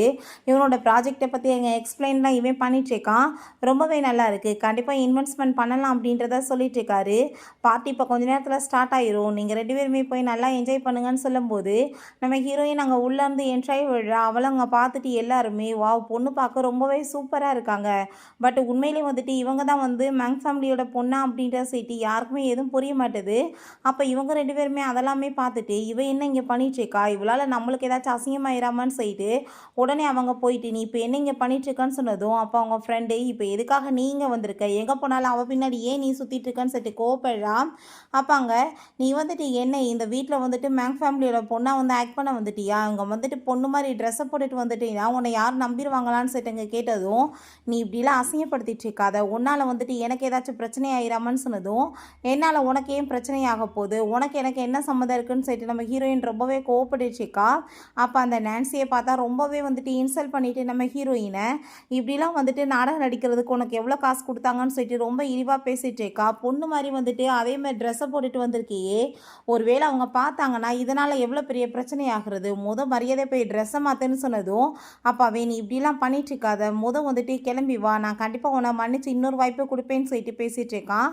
இவனோட ப்ராஜெக்டை பற்றி எங்கள் எக்ஸ்பிளைன்லாம் இவன் பண்ணிகிட்ருக்கான். ரொம்பவே நல்லா இருக்குது, கண்டிப்பாக இன்வெஸ்ட்மெண்ட் பண்ணலாம் அப்படின்றத சொல்லிகிட்ருக்காரு. பார்ட்டி இப்போ கொஞ்ச நேரத்தில் ஸ்டார்ட் ஆயிரும், நீங்கள் 2 பேருமே போய் நல்லா என்ஜாய் பண்ணுங்கன்னு சொல்லும்போது, நம்ம ஹீரோயின் அங்கே உள்ளேருந்து என்ட்ராய் விடுறா. அவளை அங்கே பார்த்துட்டு எல்லாருமே வாவ் பொண்ணு பார்க்க ரொம்பவே சூப்பராக இருக்காங்க. பட் உண்மையிலே வந்துட்டு இவங்க தான் வந்து மேங் ஃபேமிலியோட பொண்ணா அப்படின்ற செய்தி யாருக்குமே எதுவும் புரிய மாட்டுது. அப்போ இவங்க 2 பேருமே அதெல்லாமே பார்த்துட்டு இவ என்ன இங்கே பண்ணிகிட்ருக்கா, இவளால் நம்மளுக்கு ஏதாச்சும் அசிங்கமாயிராமான்னு சொல்லிட்டு உடனே அவங்க போயிட்டு நீ இப்போ என்ன இங்கே பண்ணிகிட்ருக்கான்னு சொன்னதும், அப்போ அவங்க ஃப்ரெண்டு இப்போ எதுக்காக நீ இங்கே வந்திருக்க, எங்கே போனாலும் அவள் பின்னாடி ஏன் நீ சுற்றிட்டுருக்கான்னு சொல்லிட்டு கோவப்படுறா. அப்போ அங்கே நீ வந்துட்டு என்ன இந்த வீட்டில் வந்துட்டு மேங் ஃபேமிலியோட பொண்ணாக வந்து ஆக்ட் பண்ண வந்துட்டியா, அங்கே வந்துட்டு பொண்ணு மாதிரி ட்ரெஸ்ஸை போட்டுட்டு வந்துட்டீங்கன்னா உன்னை யார் நம்பிடுவாங்களான்னு சொல்லிட்டு அங்கே கேட்டதும், நீ இப்படிலாம் அசிங்கப்படுத்திட்டு இருக்காத, உன்னால் வந்துட்டு எனக்கு ஏதாச்சும் பிரச்சனை ஆயிராமான்னு சொன்னதும், என்னால் உனக்கு ஏன் பிரச்சனை ஆக போகுது, உனக்கு எனக்கு என்ன சம்மந்தம் இருக்குன்னு சொல்லிட்டு நம்ம ஹீரோயின் ரொம்பவே கோவப்பட்டுச்சுக்கா. அப்போ அந்த நான்சியை பார்த்தா ரொம்பவே வந்துட்டு இன்சல்ட் பண்ணிட்டு நம்ம ஹீரோயினை இப்படிலாம் வந்துட்டு நாடகம் நடிக்கிறதுக்கு உனக்கு எவ்வளோ காசு கொடுத்தாங்கன்னு சொல்லிட்டு ரொம்ப இழிவாக பேசிட்டேக்கா. பொண்ணு மாதிரி வந்துட்டு அதே மாதிரி ட்ரெஸ்ஸை போட்டுட்டு வந்திருக்கியே, ஒருவேளை அவங்க பார்த்தாங்கன்னா இதனால் எவ்வளோ பெரிய பிரச்சனை ஆகுறது, மரியாதை போய் ட்ரெஸ்ஸை மாற்றுன்னு சொன்னதும், அப்போ அவன் நீ இப்படிலாம் பண்ணிட்டு இருக்காத, வந்துட்டு கிளம்பி வா, நான் கண்டிப்பாக உன்னை மன்னிச்சு இன்னொரு வாய்ப்பு கொடுப்பேன்னு சொல்லிட்டு பேசிகிட்டு இருக்கான்.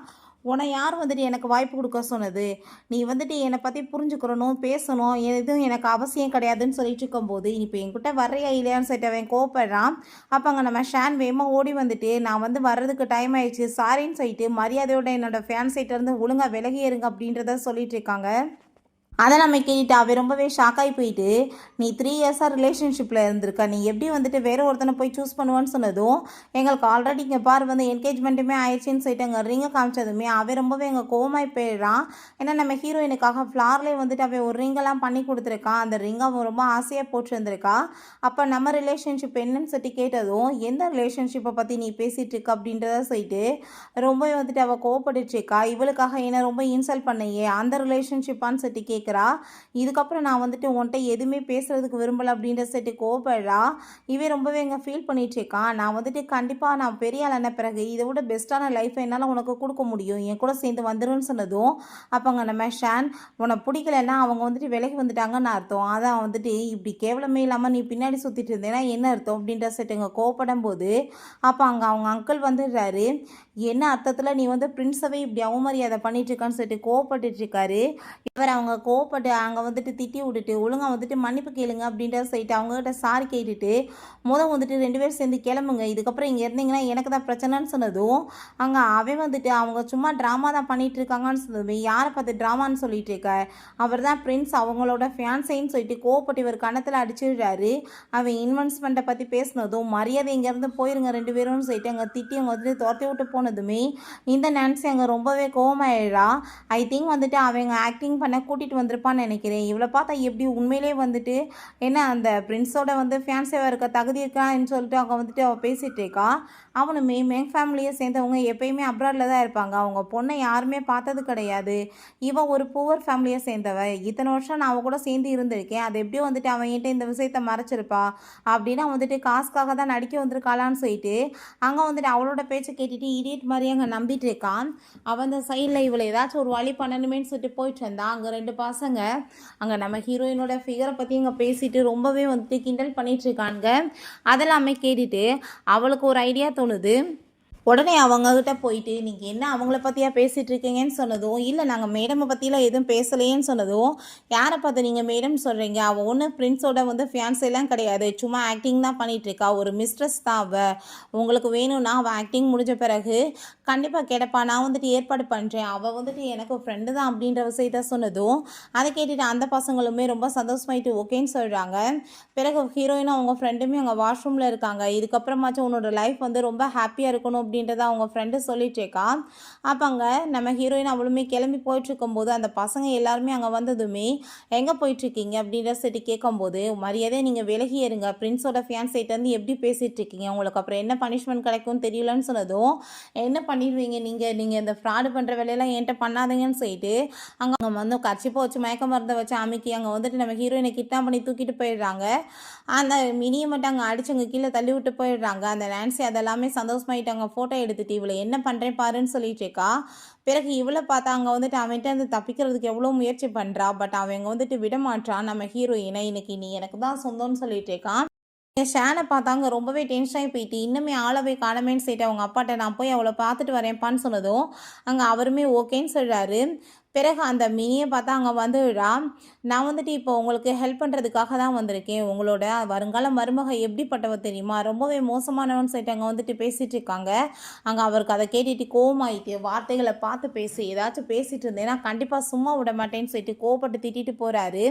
உன்னை யார் வந்துட்டு எனக்கு வாய்ப்பு கொடுக்க சொன்னது, நீ வந்துட்டு என்னை பற்றி புரிஞ்சுக்கிறணும் பேசணும் எதுவும் எனக்கு அவசியம் கிடையாதுன்னு சொல்லிட்டு இருக்கும்போது, இப்போ என்கிட்ட வர்றையா இல்லையான்னு சொல்லிட்டு அவன் கோவப்படுறான். அப்போ அங்கே நம்ம ஷான் வேகமாக ஓடி வந்துட்டு நான் வந்து வர்றதுக்கு டைம் ஆயிடுச்சு சாரின்னு சொல்லிட்டு மரியாதையோட என்னோட ஃபேன் சைட்லேருந்து ஒழுங்காக விலகி இருங்க அப்படின்றத சொல்லிட்டு இருக்காங்க. அதை நம்ம கேட்டுட்டு அவன் ரொம்பவே ஷாக்காகி போயிட்டு, நீ 3 இயர்ஸாக ரிலேஷன்ஷிப்பில் இருந்திருக்க, நீ எப்படி வந்துட்டு வேறு ஒருத்தனை போய் சூஸ் பண்ணுவான்னு சொன்னதும், எங்களுக்கு ஆல்ரெடி இங்கே பார் வந்து என்கேஜ்மெண்ட்டுமே ஆயிடுச்சின்னு சொல்லிட்டு அங்கே ரிங்கை காமிச்சதுமே அவன் ரொம்பவே எங்கள் கோவமாய் போயிடுறான். ஏன்னா நம்ம ஹீரோயினுக்காக ஃப்ளார்லேயே வந்துட்டு அவன் ஒரு ரிங்கெல்லாம் பண்ணி கொடுத்துருக்கான். அந்த ரிங்கை அவன் ரொம்ப ஆசையாக போட்டுருந்துருக்கா. அப்போ நம்ம ரிலேஷன்ஷிப் என்னன்னு சொல்லிட்டு கேட்டதும், எந்த ரிலேஷன்ஷிப்பை பற்றி நீ பேசிகிட்டு இருக்க அப்படின்றத சொல்லிட்டு ரொம்பவே வந்துட்டு அவள் கோவப்பட்டுருக்கா. இவளுக்காக என்ன ரொம்ப இன்சல்ட் பண்ணையே, அந்த ரிலேஷன்ஷிப்பான்னு சொல்லிட்டு கேட்குறா. இதுக்கப்புறம் நான் வந்துட்டு உன்கிட்ட எதுவுமே பேசுறதுக்கு விரும்பலை அப்படின்ற செட்டு கோவப்படுறா. இவன் ரொம்பவே எங்கே ஃபீல் பண்ணிட்டு இருக்கான். நான் வந்துட்டு கண்டிப்பாக நான் பெரிய ஆளான பிறகு இதை விட பெஸ்ட்டான லைஃப்பை என்னால் உனக்கு கொடுக்க முடியும், என் கூட சேர்ந்து வந்துருன்னு சொன்னதும், அப்போ அங்கே நம்ம ஷான் உனக்கு பிடிக்கலன்னா அவங்க வந்துட்டு விலகி வந்துட்டாங்கன்னு அர்த்தம், அதான் வந்துட்டு இப்படி கேவலமே இல்லாமல் நீ பின்னாடி சுற்றிட்டு இருந்தேன்னா என்ன அர்த்தம் அப்படின்ற செட்டுங்க கோவப்படும் போது, அப்போ அங்கே அவங்க அங்கிள் வந்துடுறாரு. என்ன அர்த்தத்தில் நீ வந்து பிரின்ஸவே இப்படி அவமரியாதை பண்ணிட்டு இருக்கான்னு சொல்லிட்டு கோவப்பட்டுட்டு இருக்காரு. இவர் அவங்க கோவப்பட்டு அங்கே வந்துட்டு திட்டி விட்டுட்டு ஒழுங்காக வந்துட்டு மன்னிப்பு கேளுங்க அப்படின்ற சொல்லிட்டு அவங்ககிட்ட சாரி கேட்டுட்டு வந்துட்டு 2 பேரும் சேர்ந்து கிளம்புங்க, இதுக்கப்புறம் இங்கே இருந்தீங்கன்னா எனக்கு தான் பிரச்சனைன்னு சொன்னதும் அங்கே அவன் வந்துட்டு அவங்க சும்மா ட்ராமா தான் பண்ணிட்டு இருக்காங்கன்னு சொன்னதுமே யாரை பார்த்து ட்ராமான்னு சொல்லிட்டு இருக்க, அவர் தான் பிரின்ஸ் அவங்களோட ஃபியான்சைன்னு சொல்லிட்டு கோவப்பட்டு இவர் கணத்தில் அடிச்சிடுறாரு. அவன் இன்வெஸ்ட்மெண்ட்டை பற்றி பேசினதும் மரியாதை இங்கேருந்து போயிருங்க 2 பேரும்னு சொல்லிட்டு அங்கே திட்டி அவங்க வந்துட்டு துரத்தி விட்டு போனதுமே இந்த நான்சி அங்கே ரொம்பவே கோவமாயிடுறா. ஐ திங்க் வந்துட்டு அவங்க ஆக்டிங் பண்ண கூட்டிகிட்டு வந்திருப்பான்னு நினைக்கிறேன். இவளை பார்த்தா எப்படி உண்மையிலே வந்துட்டு என்ன அந்த பிரின்ஸோட வந்து ஃபியான்சேவாக இருக்க தகுதி இருக்கான்னு சொல்லிட்டு அவங்க வந்துட்டு அவள் பேசிகிட்டு இருக்கா. அவனுமே மேங் ஃபேமிலியை சேர்ந்தவங்க எப்பயுமே அப்ராடில் தான் இருப்பாங்க, அவங்க பொண்ணை யாருமே பார்த்தது கிடையாது. இவன் ஒரு புவர் ஃபேமிலியை சேர்ந்தவ, இத்தனை வருஷம் நான் அவ கூட சேர்ந்து இருந்திருக்கேன், அது எப்படியும் வந்துட்டு அவன்கிட்ட இந்த விஷயத்த மறைச்சிருப்பா அப்படின்னா வந்துட்டு காசுக்காக தான் நடிக்க வந்திருக்காளான்னு சொல்லிட்டு அங்கே வந்துட்டு அவளோட பேச்சை கேட்டுட்டு இடியட் மாதிரி அங்கே நம்பிட்டு இருக்கான். அவன் அந்த சைடில் இவளை ஏதாச்சும் ஒரு வழி பண்ணணுமேன்னு சொல்லிட்டு போயிட்டு இருந்தான். அங்கே 2 பசங்க அங்கே நம்ம ஹீரோயினோட ஃபிகரை பற்றி அங்கே பேசிட்டு ரொம்பவே வந்துட்டு கிண்டல் பண்ணிட்டு இருக்காங்க. அதெல்லாமே கேட்டுட்டு அவளுக்கு ஒரு ஐடியா தோணுது. உடனே அவங்கக்கிட்ட போயிட்டு நீங்கள் என்ன அவங்கள பற்றியா பேசிகிட்டு இருக்கீங்கன்னு சொன்னதும், இல்லை நாங்கள் மேடமை பற்றிலாம் எதுவும் பேசலையேன்னு சொன்னதும், யாரை பார்த்து நீங்கள் மேடம் சொல்கிறீங்க, அவள் ஒன்றும் பிரின்ஸோட வந்து ஃபியான்ஸெல்லாம் கிடையாது, சும்மா ஆக்டிங் தான் பண்ணிகிட்ருக்கா, ஒரு மிஸ்ட்ரஸ் தான் அவள், உங்களுக்கு வேணும்னா அவள் ஆக்டிங் முடிஞ்ச பிறகு கண்டிப்பாக கேட்பா, நான் வந்துட்டு ஏற்பாடு பண்ணுறேன், அவள் வந்துட்டு எனக்கு ஃப்ரெண்டு தான் அப்படின்ற விஷயத்த சொன்னதும் அதை கேட்டுட்டு அந்த பசங்களுமே ரொம்ப சந்தோஷமாயிட்டு ஓகேன்னு சொல்கிறாங்க. பிறகு ஹீரோயினும் அவங்க ஃப்ரெண்டுமே அங்கே வாஷ்ரூமில் இருக்காங்க. இதுக்கப்புறமாச்சும் உன்னோட லைஃப் வந்து ரொம்ப ஹாப்பியாக இருக்கணும் அப்படின்றத அவங்க ஃப்ரெண்டு சொல்லிட்டேக்கா. அப்போ அங்கே நம்ம ஹீரோயின் அவளுமே கிளம்பி போயிட்டுருக்கும்போது அந்த பசங்க எல்லாருமே அங்கே வந்ததுமே எங்கே போயிட்டுருக்கீங்க அப்படின்ற சரி கேட்கும்போது, மரியாதை நீங்கள் விலகி இருங்க, பிரின்ஸோட ஃபியான்சைட்டேருந்து எப்படி பேசிகிட்டு இருக்கீங்க, உங்களுக்கு அப்புறம் என்ன பனிஷ்மெண்ட் கிடைக்கும்னு தெரியலன்னு சொன்னதும், என்ன பண்ணிடுவீங்க நீங்கள் இந்த ஃப்ராடு பண்ணுற வேலையெல்லாம் என்கிட்ட பண்ணாதீங்கன்னு சொல்லிட்டு அங்கே வந்து கர்ச்சிப்பை வச்சு மயக்க மருந்தை வச்சு அமுக்கி அங்கே வந்துட்டு நம்ம ஹீரோயினை கிட்னாப் பண்ணி தூக்கிட்டு போயிடுறாங்க. அந்த மினியை மட்டும் அங்கே அடிச்சு அங்கே கீழே தள்ளி விட்டு போயிடுறாங்க. அந்த நான்சி அதெல்லாமே சந்தோஷமாயிட்டு அங்கே ஃபோட்டோ எடுத்துட்டு இவளை என்ன பண்ணுறேன் பாருன்னு சொல்லிட்டு இருக்கா. பிறகு இவளை பார்த்தா அங்கே வந்துட்டு அவன்கிட்ட வந்து தப்பிக்கிறதுக்கு எவ்வளோ முயற்சி பண்ணுறா. பட் அவங்க வந்துட்டு விட மாட்டான் நம்ம ஹீரோயினை. இன்னைக்கு நீ எனக்கு தான் சொந்தம்னு சொல்லிட்டு இருக்கான். ஷேனை பார்த்தாங்க ரொம்பவே டென்ஷனாகி போயிட்டு இன்னுமே ஆளவே காணமேன்னு சொல்லிட்டு அவங்க அப்பாட்ட நான் போய் அவளை பார்த்துட்டு வரேன்ப்பான்னு சொன்னதும் அங்கே அவருமே ஓகேன்னு சொல்கிறாரு. பிறகு அந்த மினியை பார்த்தா அங்கே வந்துடுறா. நான் வந்துட்டு இப்போ உங்களுக்கு ஹெல்ப் பண்ணுறதுக்காக தான் வந்திருக்கேன், உங்களோட வருங்கால மருமக எப்படிப்பட்டவ தெரியுமா, ரொம்பவே மோசமானவன்னு சொல்லிட்டு அங்கே வந்துட்டு பேசிகிட்டு இருக்காங்க. அங்கே அவருக்கு அதை கேட்டுட்டு கோவமாயிட்டு வார்த்தைகளை பார்த்து பேசி ஏதாச்சும் பேசிகிட்டு இருந்தேன்னா கண்டிப்பாக சும்மா விட மாட்டேன்னு சொல்லிட்டு கோவப்பட்டு திட்டிட்டு போகிறாரு.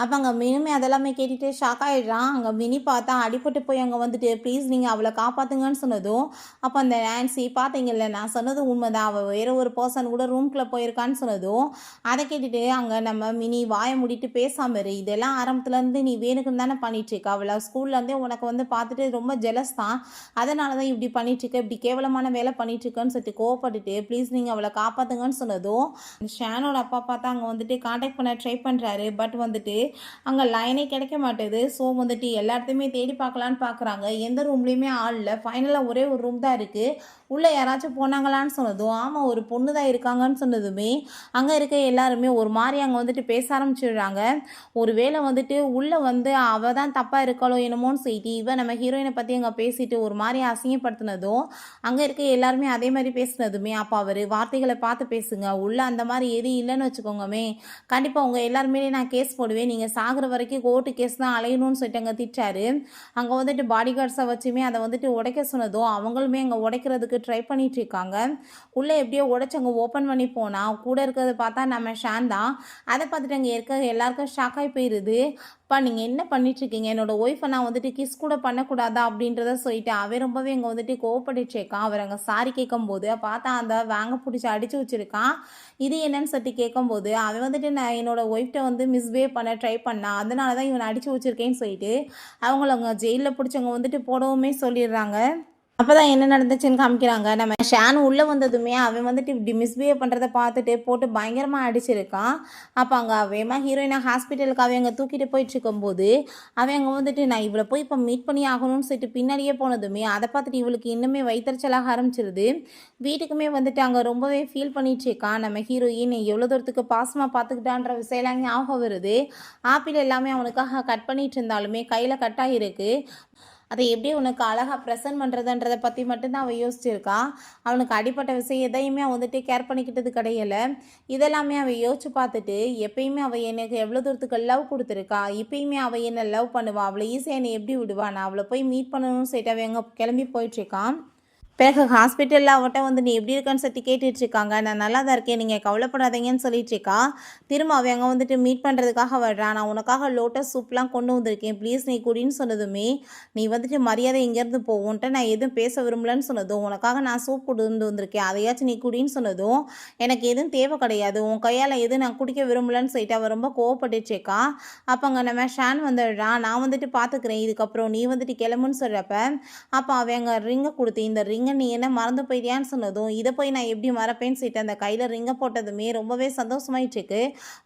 அப்போ அங்கே மினிமே அதெல்லாமே கேட்டுட்டு ஷாக் ஆகிடுறான். அங்கே மினி பார்த்தா அடிபட்டு போய் அங்கே வந்துட்டு ப்ளீஸ் நீங்கள் அவளை காப்பாற்றுங்கன்னு சொன்னதும் அப்போ அந்த நான்சி பார்த்தீங்கல்ல நான் சொன்னது உண்மைதான், அவள் வேறு ஒரு பர்சன் கூட ரூம்குள்ளே போயிருக்கான்னு சொன்னதும் அதை கேட்டுட்டு அங்கே நம்ம மினி வாயை முடிட்டு பேசாம இரு, இதெல்லாம் ஆரம்பத்துலேருந்து நீ வேணுக்குன்னு தானே பண்ணிட்டுருக்க, அவளை ஸ்கூல்லேருந்தே உனக்கு வந்து பார்த்துட்டு ரொம்ப ஜெலஸ் தான், அதனால தான் இப்படி பண்ணிட்டுருக்க, இப்படி கேவலமான வேலை பண்ணிட்டுருக்கன்னு சொல்லிட்டு கோவப்பட்டுட்டு ப்ளீஸ் நீங்கள் அவளை காப்பாற்றுங்கன்னு சொன்னதும் ஷானோட அப்பா பார்த்தா அங்கே வந்துட்டு காண்டாக்ட் பண்ண ட்ரை பண்ணுறாரு. பட் வந்துட்டு அங்கே லைனே கிடைக்க மாட்டேது. ஸோ வந்துட்டு எல்லா இடத்தையுமே தேடி பார்க்கலான்னு பார்க்குறாங்க, எந்த ரூம்லேயுமே ஆள் இல்லை. ஃபைனலாக ஒரே ஒரு ரூம் தான் இருக்குது, உள்ளே யாராச்சும் போனாங்களான்னு சொன்னதும் ஆமாம் ஒரு பொண்ணு தான் இருக்காங்கன்னு சொன்னதுமே அங்கே இருக்க எல்லாருமே ஒரு மாதிரி அங்கே வந்துட்டு பேச ஆரம்பிச்சிடுறாங்க. ஒரு வேளை வந்துட்டு உள்ளே வந்து அவள் தான் தப்பாக இருக்காளோ என்னமோன்னு சொல்லிட்டு இவன் நம்ம ஹீரோயினை பற்றி அங்கே பேசிட்டு ஒரு மாதிரி அசிங்கப்படுத்தினதும் அங்கே இருக்க எல்லாருமே அதே மாதிரி பேசுனதுமே அப்போ அவர் வார்த்தைகளை பார்த்து பேசுங்க, உள்ளே அந்த மாதிரி எதுவும் இல்லைன்னு வச்சுக்கோங்கமே கண்டிப்பாக உங்கள் எல்லாருமே நான் கேஸ் போடுவேன், நீங்கள் சாகிற வரைக்கும் கோர்ட்டு கேஸ் தான் அலையணும்னு சொல்லிட்டு அங்கே திட்டாரு. அங்கே வந்துட்டு பாடி கார்ட்ஸை வச்சுமே அதை வந்துட்டு உடைக்க சொன்னதும் அவங்களுமே அங்கே உடைக்கிறதுக்கு ட்ரை பண்ணிட்டு இருக்காங்க. உள்ளே எப்படியோ உடைச்சு அங்கே ஓப்பன் பண்ணி போனால் கூட இருக்கிறத பார்த்தா நம்ம ஷான் தான். அதை பார்த்துட்டு அங்கே இருக்க எல்லாருக்கும் ஷாக் ஆகி போயிடுது. அப்பா நீங்கள் என்ன பண்ணிட்டுருக்கீங்க, என்னோட ஒய்ஃபை நான் வந்துட்டு கிஸ் கூட பண்ணக்கூடாதா அப்படின்றத சொல்லிட்டு அவன் ரொம்பவே இங்கே வந்துட்டு கோவப்பட்டுருக்கான். அவர் அங்கே சாரி கேட்கும்போது பார்த்தா அந்த வாங்க பிடிச்சி அடித்து வச்சுருக்கான். இது என்னன்னு சொல்லிட்டு கேட்கும்போது அவன் வந்துட்டு நான் என்னோட ஒய்ஃப்ட்டை வந்து மிஸ்பிஹேவ் பண்ண ட்ரை பண்ணான், அதனால தான் இவனை அடித்து வச்சுருக்கேன்னு சொல்லிட்டு அவங்கள அங்கே ஜெயிலில் பிடிச்சவங்க வந்துட்டு போடவுமே சொல்லிடுறாங்க. அப்போ தான் என்ன நடந்துச்சுன்னு காமிக்கிறாங்க. நம்ம ஷான் உள்ளே வந்ததுமே அவன் வந்துட்டு இப்படி மிஸ்பிஹேவ் பண்ணுறதை பார்த்துட்டு போட்டு பயங்கரமாக அடிச்சிருக்கான். அப்போ அங்கே வேமா ஹீரோயினை ஹாஸ்பிட்டலுக்கு அவன் அங்கே தூக்கிட்டு போயிட்டுருக்கும்போது அவன் அங்கே வந்துட்டு நான் இவளை போய் இப்போ மீட் பண்ணி ஆகணும்னு சொல்லிட்டு பின்னாடியே போனதுமே அதை பார்த்துட்டு இவளுக்கு இன்னுமே வயிற்றுச்சலாக ஆரம்பிச்சிருது. வீட்டுக்குமே வந்துட்டு அங்கே ரொம்பவே ஃபீல் பண்ணிட்டுருக்கான். நம்ம ஹீரோயின் எவ்வளோ தூரத்துக்கு பாசமாக பார்த்துக்கிட்டான்ற விஷயம்லாம் ஞாபகம் வருது. ஆப்பிள் எல்லாமே அவனுக்காக கட் பண்ணிட்டு இருந்தாலுமே கையில் கட்டாகிருக்கு. அதை எப்படி உனக்கு அழகாக ப்ரெசென்ட் பண்ணுறதுன்றதை பற்றி மட்டும்தான் அவள் யோசிச்சிருக்கா. அவனுக்கு அடிப்பட்ட விஷயம் எதையுமே அவள் வந்துட்டு கேர் பண்ணிக்கிட்டது கிடையல. இதெல்லாமே அவள் யோசிச்சு பார்த்துட்டு எப்பயுமே அவள் எனக்கு எவ்வளோ தூரத்துக்கு லவ் கொடுத்துருக்கா, இப்பயுமே அவள் என்ன லவ் பண்ணுவா, அவளை ஈஸியாக என்னை எப்படி விடுவா, நான் அவளை போய் மீட் பண்ணணும்னு சொல்லிட்டு அவள் எங்கே கிளம்பி போயிட்டுருக்கான். பிறகு ஹாஸ்பிட்டலில் அவட்ட வந்து நீ எப்படி இருக்கான்னு சொல்லி கேட்டுட்ருக்காங்க. நான் நல்லா தான் இருக்கேன், நீங்கள் கவலைப்படாதீங்கன்னு சொல்லிட்டுருக்கா. திரும்ப அவன் அங்கே வந்துட்டு மீட் பண்ணுறதுக்காக வர்றான். நான் உனக்காக லோட்டஸ் சூப்லாம் கொண்டு வந்திருக்கேன், ப்ளீஸ் நீ குடின்னு சொன்னதுமே நீ வந்துட்டு மரியாதை இங்கேருந்து போவோன்ட்டு நான் எதுவும் பேச விரும்பலன்னு சொன்னதும், உனக்காக நான் சூப் கொண்டு வந்திருக்கேன் அதையாச்சும் நீ குடின்னு சொன்னதும், எனக்கு எதுவும் தேவை கிடையாது, உன் கையால் எதுவும் நான் குடிக்க விரும்பலன்னு சொல்லிட்டு அவன் ரொம்ப கோவப்பட்டுச்சேக்கா. அப்போ அங்கே நம்ம ஷான் வந்துடுறான். நான் வந்துட்டு பார்த்துக்கிறேன், இதுக்கப்புறம் நீ வந்துட்டு கிளம்புன்னு சொல்கிறப்ப அப்போ அவன் அங்கே ரிங்கை கொடுத்து, இந்த ரிங்கை நீ என்ன மறந்து போயிட்டியான்னு சொன்னதும், இதை போய் நான் எப்படி மறப்பேன்னு சொல்லிட்டு அந்த கையில் ரிங்கை போட்டதுமே ரொம்பவே சந்தோஷமாயிட்டுருக்கு.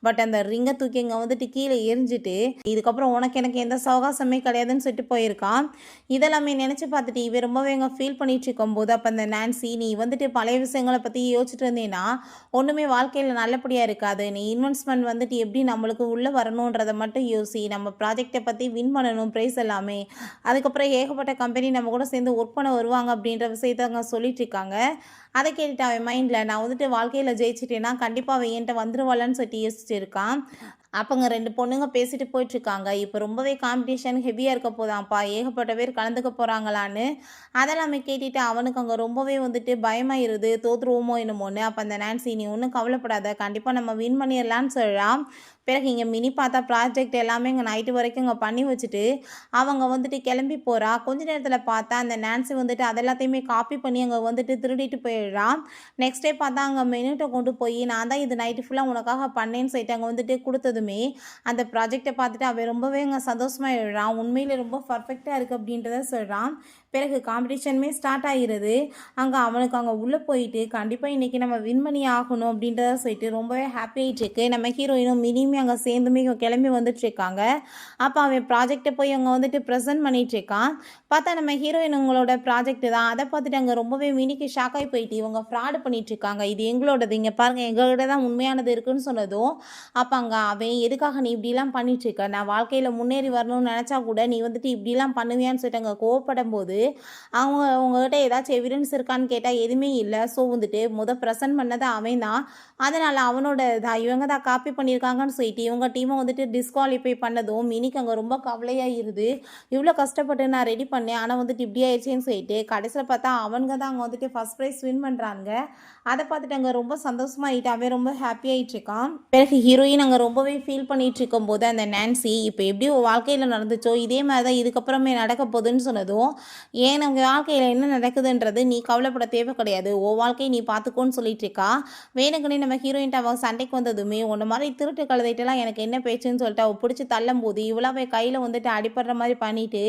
பட் அந்த ரிங்கை தூக்கி இங்கே வந்துட்டு கீழே எரிஞ்சிட்டு, இதுக்கப்புறம் உனக்கு எனக்கு எந்த சவகாசமே கிடையாதுன்னு சொல்லிட்டு போயிருக்கான். இதெல்லாமே நினச்சி பார்த்துட்டு இவன் ரொம்பவே அங்கே ஃபீல் பண்ணிட்டு இருக்கும்போது அப்போ அந்த நான்சி, நீ வந்துட்டு பழைய விஷயங்களை பற்றி யோசிச்சுட்டு இருந்தேன்னா ஒன்றுமே வாழ்க்கையில் நல்லபடியாக இருக்காது, நீ இன்வெஸ்ட்மெண்ட் வந்துட்டு எப்படி நம்மளுக்கு உள்ளே வரணுன்றதை மட்டும் யோசி, நம்ம ப்ராஜெக்டை பற்றி வின் பண்ணணும் ப்ரைஸ் எல்லாமே, அதுக்கப்புறம் ஏகப்பட்ட கம்பெனி நம்ம கூட சேர்ந்து ஒர்க் பண்ண வருவாங்க அப்படின்ற விஷயத்தை அங்கே சொல்லிட்டு இருக்காங்க. அதை கேட்டுட்டு அவன் மைண்டில் நான் வந்துட்டு வாழ்க்கையில் ஜெயிச்சிட்டேன்னா கண்டிப்பாக அவன் என்கிட்ட வந்துருவாளன்னு சொல்லிட்டு யோசிச்சு இருக்கான். அப்போங்க 2 பொண்ணுங்க பேசிட்டு போயிட்டுருக்காங்க. இப்போ ரொம்பவே காம்படிஷன் ஹெவியாக இருக்க போதாம்ப்பா, ஏகப்பட்ட பேர் கலந்துக்க போகிறாங்களான்னு. அதெல்லாமே கேட்டுட்டு அவனுக்கு அங்கே ரொம்பவே வந்துட்டு பயமாயிருது, தோற்றுருவோமோ என்னமோன்னு. அப்போ அந்த நான்சி, நீ ஒன்றும் கவலைப்படாத, கண்டிப்பாக நம்ம வின் பண்ணிடலான்னு சொல்கிறான். பிறகு இங்கே மினி பார்த்தா ப்ராஜெக்ட் எல்லாமே இங்கே நைட்டு வரைக்கும் இங்கே பண்ணி வச்சுட்டு அவங்க வந்துட்டு கிளம்பி போகிறா. கொஞ்ச நேரத்தில் பார்த்தா அந்த நான்சி வந்துட்டு அதெல்லாத்தையுமே காப்பி பண்ணி அங்கே வந்துட்டு திருடிட்டு போயிடுறான். நெக்ஸ்ட் டே பார்த்தா அங்கே மெனுட்டை கொண்டு போய் நான் தான் இது நைட்டு ஃபுல்லாக உனக்காக பண்ணேன்னு சொல்லிட்டு அங்கே வந்துட்டு கொடுத்ததுமே அந்த ப்ராஜெக்டை பார்த்துட்டு அவன் ரொம்பவே அங்கே சந்தோஷமாக எழுறான். உண்மையில் ரொம்ப பர்ஃபெக்டாக இருக்குது அப்படின்றத சொல்கிறான். பிறகு காம்படிஷனுமே ஸ்டார்ட் ஆகிடுது. அவனுக்கு அங்கே உள்ளே போயிட்டு கண்டிப்பாக இன்றைக்கி நம்ம வின் பண்ணி ஆகணும் அப்படின்றத சொல்லிட்டு ரொம்பவே ஹாப்பி ஆகிட்டுருக்கு. நம்ம ஹீரோயினும் மினியுமே அங்கே சேர்ந்துமே கிளம்பி வந்துட்டுருக்காங்க. அப்போ அவன் ப்ராஜெக்டை போய் அங்கே வந்துட்டு ப்ரெசென்ட் பண்ணிகிட்ருக்கான். பார்த்தா நம்ம ஹீரோயினுங்களோட ப்ராஜெக்ட் தான். அதை பார்த்துட்டு அங்கே ரொம்பவே மினிக்கு ஷாக் ஆகி போயிட்டு, இவங்க ஃப்ராடு பண்ணிகிட்ருக்காங்க, இது எங்களோடது, இங்கே பாருங்கள் எங்கள்கிட்ட தான் உண்மையானது இருக்குதுன்னு சொன்னதும் அப்போ அங்கே அவன் எதுக்காக நீ இப்படிலாம் பண்ணிகிட்ருக்க, நான் வாழ்க்கையில் முன்னேறி வரணும்னு நினச்சா கூட நீ வந்துட்டு இப்படிலாம் பண்ணுவியான்னு சொல்லிட்டு அங்கே கோவப்படும் போது அவங்ககிட்ட ஏதாச்சும் எவிடன்ஸ் இருக்கான்னு கேட்டால் எதுவுமே இல்லை. ஸோ வந்துட்டு ப்ரெசென்ட் பண்ணது அவன் தான், அதனால் அவனோட இவங்க தான் காப்பி பண்ணியிருக்காங்கன்னு சொல்லிட்டு இவங்க டீமை வந்துட்டு டிஸ்குவாலிஃபை பண்ணதும் மினிக்கு அங்கே ரொம்ப கவலையாகிருது. இவ்வளோ கஷ்டப்பட்டு நான் ரெடி பண்ணேன், ஆனால் வந்துட்டு இப்படி ஆயிடுச்சேன்னு சொல்லிட்டு கடைசியில் பார்த்தா அவனுங்க தான் அங்கே வந்துட்டு ஃபஸ்ட் ப்ரைஸ் வின் பண்ணுறாங்க. அதை பார்த்துட்டு அங்கே ரொம்ப சந்தோஷமாகிட்டு அவன் ரொம்ப ஹாப்பி ஆகிட்டு இருக்கான். பிறகு ஹீரோயின் அங்கே ரொம்பவே ஃபீல் பண்ணிட்டு இருக்கும்போது அந்த நான்சி, இப்போ எப்படி வாழ்க்கையில் நடந்துச்சோ இதே மாதிரி தான் இதுக்கப்புறமே நடக்க போகுதுன்னு சொன்னதும், ஏன் நம்ம வாழ்க்கையில் என்ன நடக்குதுன்றது நீ கவலைப்பட தேவை கிடையாது, ஓ வாழ்க்கையை நீ பார்த்துக்கோன்னு சொல்லிட்டு இருக்கா. வேணுக்குன்னே நம்ம ஹீரோயின்ட்டு அவள் சண்டைக்கு வந்ததுமே உன்ன மாதிரி திருட்டு கழுதைட்டெல்லாம் எனக்கு என்ன பேச்சுன்னு சொல்லிட்டு அவள் பிடிச்சி தள்ளும் போது இவ்வளோ கையில் வந்துட்டு அடிப்படுற மாதிரி பண்ணிட்டு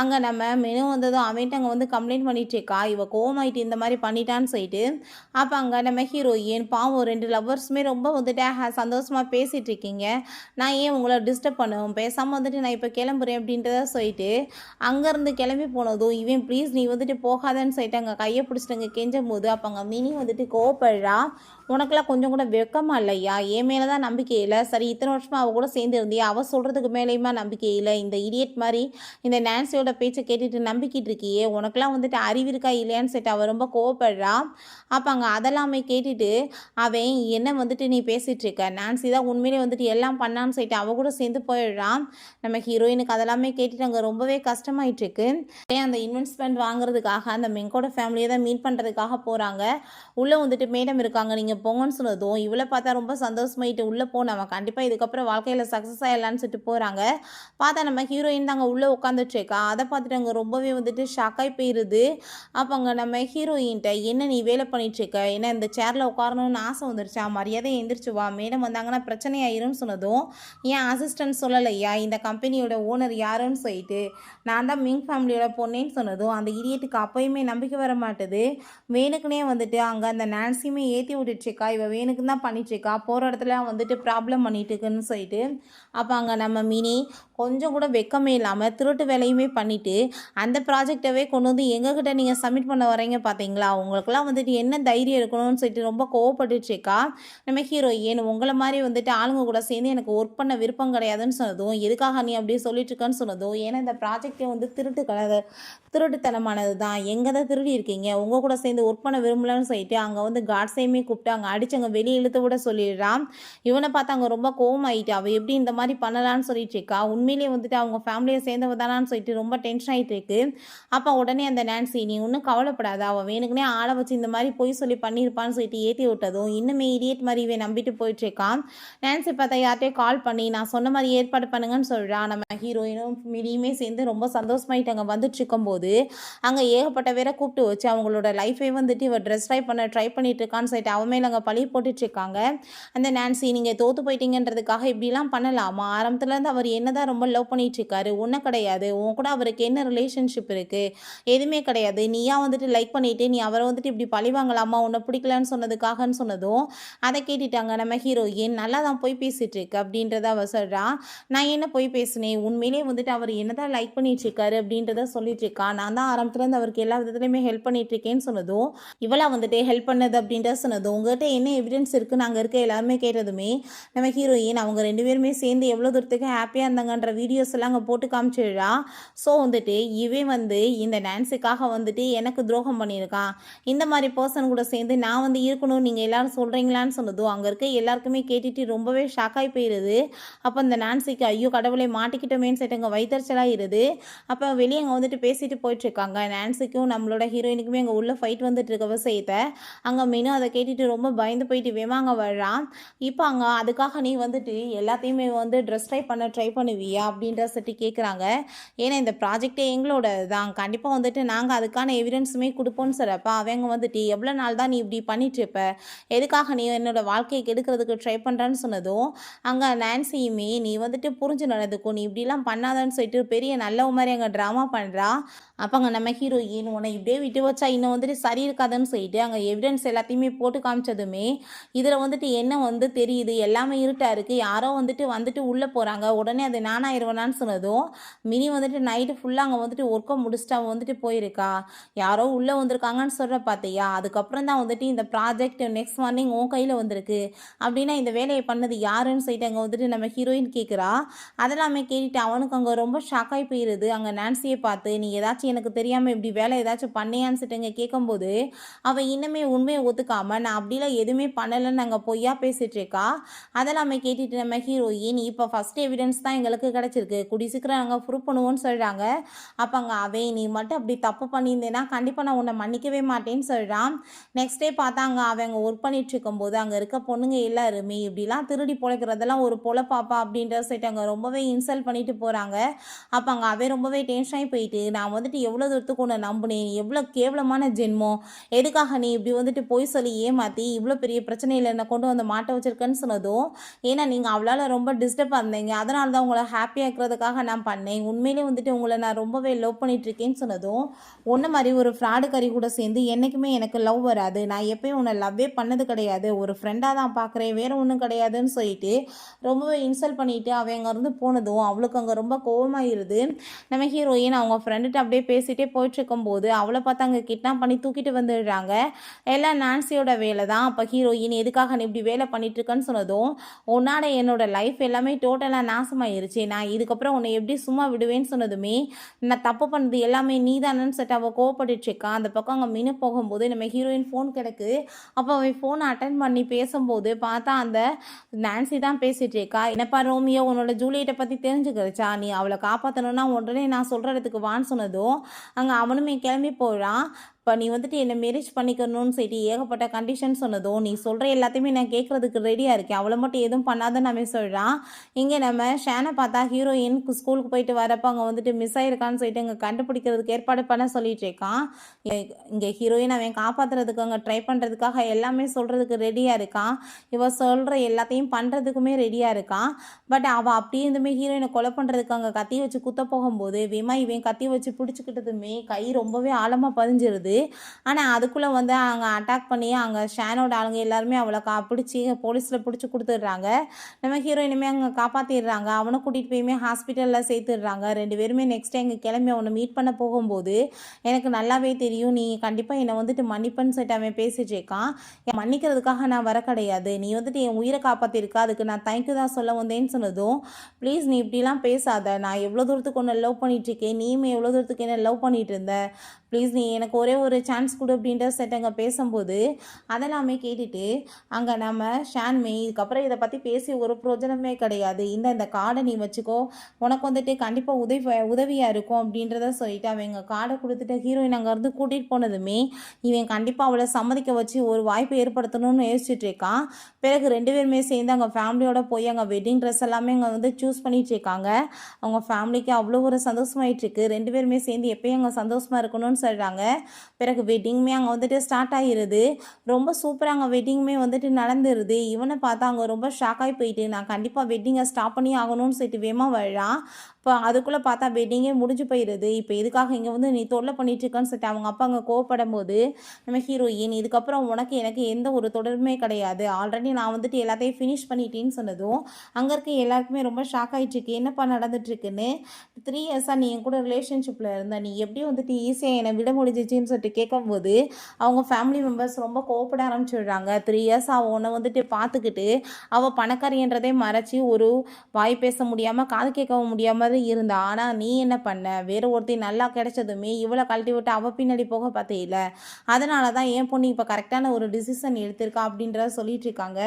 அங்கே நம்ம மெனு வந்ததும் அவன்ட்டு அங்கே வந்து கம்ப்ளைண்ட் பண்ணிட்டு இருக்கா. இவள் கோவமாயிட்டு இந்த மாதிரி பண்ணிட்டான்னு சொல்லிட்டு அப்போ அங்கே நம்ம ஹீரோயின் பாவம் 2 லவ்வர்ஸுமே ரொம்ப வந்துட்டு சந்தோஷமாக பேசிகிட்டு இருக்கீங்க, நான் ஏன் உங்களை டிஸ்டர்ப் பண்ணுவேன், பேசாமல் வந்துட்டு நான் இப்போ கிளம்புறேன் அப்படின்றத சொல்லிட்டு அங்கேருந்து கிளம்பி போனதும் இவன் ப்ளீஸ் நீ வந்துட்டு போகாதன்னு சொல்லிட்டு அங்கே கையை பிடிச்சிட்டு அங்கே கெஞ்சும் போது அப்போ அங்கே மினி வந்துட்டு கோவப்படுறா. உனக்கெல்லாம் கொஞ்சம் கூட வெக்கமா இல்லையா, என் மேலே தான் நம்பிக்கை இல்லை, சரி இத்தனை வருஷமாக அவள் கூட சேர்ந்து இருந்தியா, அவள் சொல்கிறதுக்கு மேலேயுமா நம்பிக்கை இல்லை, இந்த இடியட் மாதிரி இந்த நான்சியோட பேச்சை கேட்டுட்டு நம்பிக்கிட்டு இருக்கியே, உனக்கெல்லாம் வந்துட்டு அறிவு இருக்கா இல்லையான்னு சொல்லிட்டு அவள் ரொம்ப கோவப்படுறா. அப்போ அங்கே அதெல்லாமே கேட்டுட்டு அவன் என்ன வந்துட்டு நீ பேசிகிட்டு இருக்க, நான்சி தான் உண்மையிலே வந்துட்டு எல்லாம் பண்ணான்னு சொல்லிட்டு அவள் கூட சேர்ந்து போயிடுறான். நம்ம ஹீரோயினுக்கு அதெல்லாமே கேட்டுட்டு அங்கே ரொம்பவே கஷ்டமாயிட்டு இருக்கு. அந்த இன்வெஸ்ட்மெண்ட் வாங்குறதுக்காக அந்த மெங்கோட ஃபேமிலியை தான் மீட் பண்ணுறதுக்காக போகிறாங்க. உள்ளே வந்துட்டு மேடம் இருக்காங்க, நீங்கள் போங்கன்னு சொன்னதும் இவ்வளோ பார்த்தா ரொம்ப சந்தோஷமாயிட்டு உள்ளே நம்ம கண்டிப்பாக இதுக்கப்புறம் வாழ்க்கையில் சக்ஸஸ் ஆகிடலான்னு சொல்லிட்டு போகிறாங்க. பார்த்தா நம்ம ஹீரோயின் தாங்க உள்ளே உட்காந்துட்ருக்கா. அதை பார்த்துட்டு அங்கே ரொம்பவே வந்துட்டு ஷாக்காகி போயிடுது. அப்போ அங்கே நம்ம ஹீரோயின்ட்ட என்ன நீ வேலை பண்ணிகிட்ருக்க, என்ன இந்த சேரில் உட்காரணும்னு ஆசை வந்துருச்சா, மரியாதை எந்திரிச்சு வா, மேடம் வந்தாங்கன்னா பிரச்சனை ஆயிரும்னு சொன்னதும் ஏன் அசிஸ்டன்ட் சொல்லலையா, இந்த கம்பெனியோட ஓனர் யாருன்னு சொல்லிட்டு நான் தான் மிங் ஃபேமிலியோட பொண்ணேன்னு சொன்னதும் அந்த இடியட்டுக்கு அப்போயுமே நம்பிக்கை வர மாட்டுது. வேணுக்குனே வந்துட்டு அங்கே அந்த நான்சியுமே ஏற்றி விட்டுட்ருக்கா, இவள் வேணுக்கு தான் பண்ணிட்டுருக்கா, போகிற இடத்துல வந்துட்டு ப்ராப்ளம் பண்ணிட்டு பண்ணிட்டு இருக்குன்னு சொல்லிட்டு. அப்போ அங்கே நம்ம மினி கொஞ்சம் கூட வெக்கமே இல்லாமல் திருட்டு வேலையுமே பண்ணிவிட்டு அந்த ப்ராஜெக்டவே கொண்டு வந்து எங்ககிட்ட நீங்கள் சப்மிட் பண்ண வரீங்க பார்த்தீங்களா, உங்களுக்கெல்லாம் வந்துட்டு என்ன தைரியம் இருக்கணும்னு சொல்லிட்டு ரொம்ப கோவப்பட்டுச்சுக்கா. நம்ம ஹீரோயின் உங்களை மாதிரி வந்துட்டு ஆளுங்க கூட சேர்ந்து எனக்கு ஒர்க் பண்ண விருப்பம் கிடையாதுன்னு சொன்னதும், எதுக்காக நீ அப்படி சொல்லிட்டு இருக்கன்னு சொன்னதும், ஏன்னா இந்த ப்ராஜெக்டே வந்து திருட்டுத்தனமானது தான், எங்கே தான் திருடி இருக்கீங்க, உங்கள் கூட சேர்ந்து ஒர்க் பண்ண விரும்பலன்னு சொல்லிட்டு அங்கே வந்து காட்ஸையுமே கூப்பிட்டு அங்கே அடிச்சு அங்கே வெளியே இழுத்து விட சொல்லிடுறான். இவனை பார்த்து அங்கே ரொம்ப கோவமாயிட்டு அவள் எப்படி இந்த மாதிரி பண்ணலான்னு சொல்லிட்டு இருக்கா, உண்மையிலேயே வந்துட்டு அவங்க ஃபேமிலியை சேர்ந்தவ தானான்னு சொல்லிட்டு ரொம்ப டென்ஷன் ஆகிட்டு இருக்கு. அப்போ உடனே அந்த நான்சி நீ ஒன்றும் கவலைப்படாத, அவள் வேணுக்குனே ஆளை வச்சு இந்த மாதிரி பொய் சொல்லி பண்ணியிருப்பான்னு சொல்லிட்டு ஏற்றி விட்டதும் இன்னுமே இடியட் மாதிரி இவன் நம்பிட்டு போயிட்டு இருக்கான். நான்சி பார்த்தா யார்கிட்டயோ கால் பண்ணி நான் சொன்ன மாதிரி ஏற்பாடு பண்ணுங்கன்னு சொல்கிறான். நம்ம ஹீரோயினும் மினியுமே சேர்ந்து ரொம்ப சந்தோஷமாயிட்டு அங்கே வந்துட்டு இருக்கும்போது அங்கே ஏகப்பட்ட பேரை கூப்பிட்டு வச்சு அவங்களோட லைஃபை வந்துட்டு இவர் ட்ரெஸ் ட்ரை பண்ணிட்டு இருக்கான்னு சொல்லிட்டு அவன் மேலே அங்கே பழி போட்டுட்டு இருக்காங்க. அந்த நான்சி நீங்கள் தோற்று போயிட்டீங்கன்றதுக்காக இப்படிலாம் பண்ணலாமா, ஆரம்பத்துலேருந்து அவர் என்ன தான் ரொம்ப லவ் பண்ணிட்டு இருக்காரு, ஒன்றும் கிடையாது, உன் கூட அவருக்கு என்ன ரிலேஷன்ஷிப் இருக்குது, எதுவுமே கிடையாது, நீயா வந்துட்டு லைக் பண்ணிவிட்டு நீ அவரை வந்துட்டு இப்படி பழி வாங்கலாமா உன்னை பிடிக்கலன்னு சொன்னதுக்காகன்னு சொன்னதும் அதை கேட்டுட்டாங்க நம்ம ஹீரோயின் நல்லா தான் போய் பேசிகிட்டு இருக்கு அப்படின்றத அவர் சொல்கிறா. நான் என்ன போய் பேசினேன், உண்மையிலே வந்துட்டு அவர் என்ன தான் லைக் பண்ணிட்டு இருக்காரு அப்படின்றத சொல்லிட்டு இருக்கா. நான் தான் ஆரம்பத்துலேருந்து அவருக்கு எல்லா விதத்துலையுமே ஹெல்ப் பண்ணிட்டு இருக்கேன்னு சொன்னதும், இவளா வந்துட்டு ஹெல்ப் பண்ணது அப்படின்ற சொன்னதும், உங்கள்கிட்ட என்ன எவிடன்ஸ் இருக்குன்னு அங்கே இருக்க எல்லாருமே கேட்டதுமே நம்ம ஹீரோயின் அவங்க ரெண்டு பேருமே சேர்ந்து எவ்வளோ தூரத்துக்கு ஹாப்பியாக இருந்தாங்கன்ற வீடியோஸ் எல்லாம் அங்கே போட்டு காமிச்சிடுறா. ஸோ வந்துட்டு இவன் வந்து இந்த நான்சிக்காக வந்துட்டு எனக்கு துரோகம் பண்ணியிருக்கான், இந்த மாதிரி பர்சன் கூட சேர்ந்து நான் வந்து இருக்கணும் நீங்கள் எல்லாரும் சொல்கிறீங்களான்னு சொன்னதும் அங்கே இருக்க எல்லாருக்குமே கேட்டுட்டு ரொம்பவே ஷாக்காகி போயிடுது. அப்போ இந்த நான்சிக்கு ஐயோ கடவுளை மாட்டிக்கிட்டோமேன்னு சொல்லிட்டு அங்கே வைத்தறிச்சலாக இருது. அப்போ வெளியே அங்கே வந்துட்டு பேசிட்டு போயிட்டுருக்காங்க. நான்சிக்கும் நம்மளோட ஹீரோயினுக்குமே அங்கே உள்ள ஃபைட் வந்துட்டு இருக்க விஷயத்தை அங்கே மீனு அதை கேட்டுட்டு ரொம்ப பயந்து போயிட்டு வேமாங்க வர்றான். இப்போ அங்கே அதுக்காக நீ வந்துட்டு எல்லாத்தையுமே வந்து ட்ரை பண்ணுவியா அப்படின்ற சட்டி கேட்குறாங்க. ஏன்னா இந்த ப்ராஜெக்டே எங்களோட தான், கண்டிப்பாக வந்துட்டு நாங்கள் அதுக்கான எவிடன்ஸுமே கொடுப்போம்னு சொல்கிறப்ப அவங்க வந்துட்டு எவ்வளோ நாள் தான் நீ இப்படி பண்ணிட்டுருப்ப, எதுக்காக நீ என்னோடய வாழ்க்கையை கெடுக்கிறதுக்கு ட்ரை பண்ணுறான்னு சொன்னதும் அங்கே நான்சியுமே நீ வந்துட்டு புரிஞ்சு நடந்துக்கும், நீ இப்படிலாம் பண்ணாதான்னு சொல்லிட்டு பெரிய நல்லவ மாதிரி அங்கே ட்ராமா பண்ணுறா. அப்போ அங்கே நம்ம ஹீரோயின் உன்னை இப்படியே விட்டு வச்சா இன்னும் வந்துட்டு சரி இருக்காதுன்னு சொல்லிட்டு அங்கே எவிடன்ஸ் எல்லாத்தையுமே போட்டு காமிச்சதுமே இதில் வந்துட்டு என்ன வந்து தெரியுது, எல்லாமே இருட்டாக இருக்குது, யாரோ வந்துட்டு உள்ளே போகிறாங்க, உடனே அது நானாயிருவேனான்னு சொன்னதும் மினி வந்துட்டு நைட்டு ஃபுல்லாக அங்கே வந்துட்டு ஒர்க்கை முடிச்சுட்டு அவன் வந்துட்டு போயிருக்கா, யாரோ உள்ளே வந்திருக்காங்கன்னு சொல்கிற பார்த்தியா, அதுக்கப்புறம் தான் வந்துட்டு இந்த ப்ராஜெக்ட் நெக்ஸ்ட் மார்னிங் உன் கையில் வந்திருக்கு, அப்படின்னா இந்த வேலையை பண்ணது யாருன்னு சொல்லிட்டு அங்கே வந்துட்டு நம்ம ஹீரோயின் கேட்குறா. அதெல்லாமே கேட்டுட்டு அவனுக்கு அங்கே ரொம்ப ஷாக்காகி போயிடுது. அங்கே நான்சியை பார்த்து நீ ஏதாச்சும் எனக்கு தெரியாமல் இப்படி வேலை ஏதாச்சும் பண்ணையான்னு சொல்லிட்டு கேட்கும்போது அவள் இன்னுமே உண்மையை ஒத்துக்காமல் நான் அப்படிலாம் எதுவுமே பண்ணலைன்னு நாங்கள் பொய்யா பேசிகிட்டு இருக்கா. அதெல்லாமே கேட்டுட்டு நம்ம ஹீரோயின் இப்போ ஃபஸ்ட் எவிடன்ஸ் தான் எங்களுக்கு கிடச்சிருக்கு, கூடி சீக்கிரம் நாங்கள் ப்ரூவ் பண்ணுவோன்னு சொல்கிறாங்க. அப்போ அங்கே அவன் நீ மட்டும் அப்படி தப்பு பண்ணியிருந்தேன்னா கண்டிப்பாக நான் உன்னை மன்னிக்கவே மாட்டேன்னு சொல்கிறான். நெக்ஸ்ட் டே பார்த்தாங்க அவங்க ஒர்க் பண்ணிட்டு இருக்கும்போது அங்கே இருக்க பொண்ணுங்க எல்லாருமே இப்படிலாம் திருடி பொழைக்கிறதெல்லாம் ஒரு பொழப்பாப்பா அப்படின்ற சொல்லிட்டு அங்கே ரொம்பவே இன்சல்ட் பண்ணிட்டு போகிறாங்க. அப்போ அங்கே அவன் ரொம்பவே டென்ஷன் ஆகி போயிட்டு நான் வந்துட்டு எவ்வளோ தூரத்துக்கு உன்னை நம்பினேன், எவ்வளோ கேவலமான ஜென்மம், எதுக்காக நீ இப்படி வந்துட்டு போய் சொல்லி ஏமாற்றி இவ்வளோ பெரிய பிரச்சனையில் என்னை கொண்டு வந்து மாட்ட வச்சிருக்கேன்னு சொன்னதும் ஏன்னா நீங்கள் அவளால் ரொம்ப டிஸ்டர்பாக இருந்தீங்க, அதனால தான் உங்களை ஹாப்பியாக இருக்கிறதுக்காக நான் பண்ணேன், உண்மையிலே வந்துட்டு உங்களை நான் ரொம்பவே லவ் பண்ணிகிட்ருக்கேன்னு சொன்னதும் ஒன்று மாதிரி ஒரு ஃப்ராடு கறி கூட சேர்ந்து என்றைக்குமே எனக்கு லவ் வராது, நான் எப்பயும் உன்னை லவ்வே பண்ணது கிடையாது, ஒரு ஃப்ரெண்டாக தான் பார்க்குறேன், வேறு ஒன்றும் கிடையாதுன்னு சொல்லிட்டு ரொம்பவே இன்சல்ட் பண்ணிவிட்டு அவன் அங்கேருந்து போனதும் அவளுக்கு அங்கே ரொம்ப கோவமாயிருது. நம்ம ஹீரோயின் அவங்க ஃப்ரெண்டுகிட்ட அப்படியே பேசிகிட்டே போயிட்டுருக்கும்போது அவளை பார்த்து அங்கே கிட்னாப் பண்ணி தூக்கிட்டு வந்துடுறாங்க. எல்லாம் நான்சியோட வேலை தான். அப்போ ஹீரோயின் எதுக்காக நீ இப்படி வேலை பண்ணிகிட்ருக்கன்னு சொன்னதும் உன்னாட என்னோட லைஃப் எல்லாமே டோட்டலாக நாசமாயிருச்சு, நான் இதுக்கப்புறம் உன்னை எப்படி சும்மா விடுவேன்னு சொன்னதுமே நான் தப்பு பண்ணது எல்லாமே நீ தானேன்னு சொல்லிட்டு அவள் கோவப்பட்டுட்ருக்கான். அந்த பக்கம் அங்கே மின்னு போகும்போது நம்ம ஹீரோயின் ஃபோன் கிடக்கு. அப்போ அவன் ஃபோனை அட்டன் பண்ணி பேசும்போது பார்த்தா அந்த நான்சி தான் பேசிகிட்டு இருக்கா. என்னப்பா ரோமியோ உன்னோட ஜூலியட்டை பற்றி தெரிஞ்சுக்கிறச்சா, நீ அவளை காப்பாற்றணுன்னா உடனே நான் சொல்கிற இடத்துக்கு வான்னு சொன்னதும் அங்கே அவனுமே கிளம்பி போகிறான். இப்போ நீ வந்துட்டு என்னை மேரேஜ் பண்ணிக்கணும்னு சொல்லிட்டு ஏகப்பட்ட கண்டிஷன் சொன்னதும் நீ சொல்கிற எல்லாத்தையுமே நான் கேட்குறதுக்கு ரெடியாக இருக்கேன், அவளை மட்டும் எதுவும் பண்ணாதன்னு அவன் சொல்கிறான். இங்கே நம்ம ஷேனை பார்த்தா ஹீரோயின் ஸ்கூலுக்கு போயிட்டு வரப்போ அங்கே வந்துட்டு மிஸ் ஆகிருக்கான்னு சொல்லிட்டு அங்கே கண்டுபிடிக்கிறதுக்கு ஏற்பாடு பண்ண சொல்லிட்டு இருக்கான். இங்கே ஹீரோயின் அவன் காப்பாற்றுறதுக்கு அங்கே ட்ரை பண்ணுறதுக்காக எல்லாமே சொல்கிறதுக்கு ரெடியாக இருக்கான், இவன் சொல்கிற எல்லாத்தையும் பண்ணுறதுக்குமே ரெடியாக இருக்கான். பட் அவள் அப்படியே இருந்துமே ஹீரோயினை கொலை பண்ணுறதுக்கு அங்கே கத்தி வச்சு குத்த போகும்போது இவன் கத்தி வச்சு பிடிச்சிக்கிட்டதுமே கை ரொம்பவே ஆழமாக பதிஞ்சிருது. வருது. ஆனால் அதுக்குள்ளே வந்து அங்கே அட்டாக் பண்ணி அங்கே ஷானோட ஆளுங்க எல்லாருமே அவளை பிடிச்சி போலீஸில் பிடிச்சி கொடுத்துட்றாங்க. நம்ம ஹீரோயினுமே அங்கே காப்பாற்றிடுறாங்க. அவனை கூட்டிகிட்டு போயுமே ஹாஸ்பிட்டலில் சேர்த்துடுறாங்க. 2 பேருமே நெக்ஸ்ட் டைம் கிளம்பி அவனை மீட் பண்ண போகும்போது எனக்கு நல்லாவே தெரியும் நீ கண்டிப்பாக என்னை வந்துட்டு மன்னிப்பன்னு சொல்லிட்டு அவன் பேசிட்டு இருக்கான். மன்னிக்கிறதுக்காக நான் வர கிடையாது, நீ வந்துட்டு என் உயிரை காப்பாற்றிருக்க, அதுக்கு நான் தேங்க்யூ தான் சொல்ல வந்தேன்னு சொன்னதும், ப்ளீஸ் நீ இப்படிலாம் பேசாத, நான் எவ்வளோ தூரத்துக்கு ஒன்று லவ் பண்ணிகிட்ருக்கேன், நீயுமே எவ்வளோ தூரத்துக்கு என்ன லவ் பண்ணிகிட்டு இருந்த, ப்ளீஸ் நீ எனக்கு ஒரே ஒரு சான்ஸ் கொடு அப்படின்ற செட் அங்கே பேசும்போது அதெல்லாமே கேட்டுட்டு அங்கே நம்ம ஷான்மே இதுக்கப்புறம் இதை பற்றி பேசி ஒரு பிரயோஜனமே கிடையாது, இந்த கார்டை நீ வச்சுக்கோ, உனக்கு வந்துட்டு கண்டிப்பாக உதவியாக இருக்கும் அப்படின்றத சொல்லிட்டு அவங்க கார்டை கொடுத்துட்டு ஹீரோயின் அங்கேருந்து கூட்டிகிட்டு போனதுமே இவன் கண்டிப்பாக அவளை சம்மதிக்க வச்சு ஒரு வாய்ப்பு ஏற்படுத்தணும்னு யோசிச்சுட்டு இருக்கான். பிறகு 2 பேருமே சேர்ந்து அங்கே ஃபேமிலியோட போய் அங்கே வெட்டிங் ட்ரெஸ் எல்லாமே அங்கே வந்து சூஸ் பண்ணிட்டு இருக்காங்க. அவங்க ஃபேமிலிக்கு அவ்வளோ ஒரு சந்தோஷமாயிட்டு இருக்கு. 2 பேருமே சேர்ந்து எப்பயும் அங்கே சந்தோஷமாக இருக்கணும்னு சொல்கிறாங்க. பிறகு வெட்டிங்குமே அங்கே வந்துட்டு ஸ்டார்ட் ஆகிடுது. ரொம்ப சூப்பராக அங்கே வெட்டிங்குமே வந்துட்டு நடந்துருது. இவனை பார்த்தா அங்கே ரொம்ப ஷாக்காகி போயிட்டு நான் கண்டிப்பாக வெட்டிங்கை ஸ்டாப் பண்ணி ஆகணும்னு சொல்லிட்டு வேகமாக வர்றான். இப்போ அதுக்குள்ளே பார்த்தா வெட்டிங்கே முடிஞ்சு போயிடுது. இப்போ எதுக்காக இங்கே வந்து நீ தொல்லை பண்ணிட்டு இருக்கன்னு சொல்லிட்டு அவங்க அப்பா அங்கே கோவப்படும் போது நம்ம ஹீரோயின் இதுக்கப்புறம் உனக்கு எனக்கு எந்த ஒரு தொடர்புமே கிடையாது, ஆல்ரெடி நான் வந்துட்டு எல்லாத்தையும் ஃபினிஷ் பண்ணிட்டேன்னு சொன்னதும் அங்கே இருக்க எல்லாருக்குமே ரொம்ப ஷாக் ஆகிட்டுருக்கு. என்னப்பா நடந்துட்டுருக்குன்னு, 3 இயர்ஸாக நீ என் கூட ரிலேஷன்ஷிப்பில் இருந்த, நீ எப்படி வந்துட்டு ஈஸியாக என்னை விட முடிஞ்சிச்சின்னு சொல்லிட்டு கேட்கும்போது அவங்க ஃபேமிலி மெம்பர்ஸ் ரொம்ப கோவப்பட ஆரம்பிச்சிடுறாங்க. 3 இயர்ஸ் அவள் உன்னை வந்துட்டு பார்த்துக்கிட்டு அவள் பணக்காரின்றதே மறைச்சி ஒரு வாய் பேச முடியாமல் காது கேட்கவும் முடியாமல் இருந்தா. ஆனால் நீ என்ன பண்ண, வேறு ஒருத்தி நல்லா கிடைச்சதுமே இவளை கழட்டி விட்டு அவள் பின்னாடி போக பார்த்தேயில்ல, அதனால தான் என் பொண்ணு இப்போ கரெக்டான ஒரு டிசிஷன் எடுத்திருக்கா அப்படின்றத சொல்லிட்டு இருக்காங்க.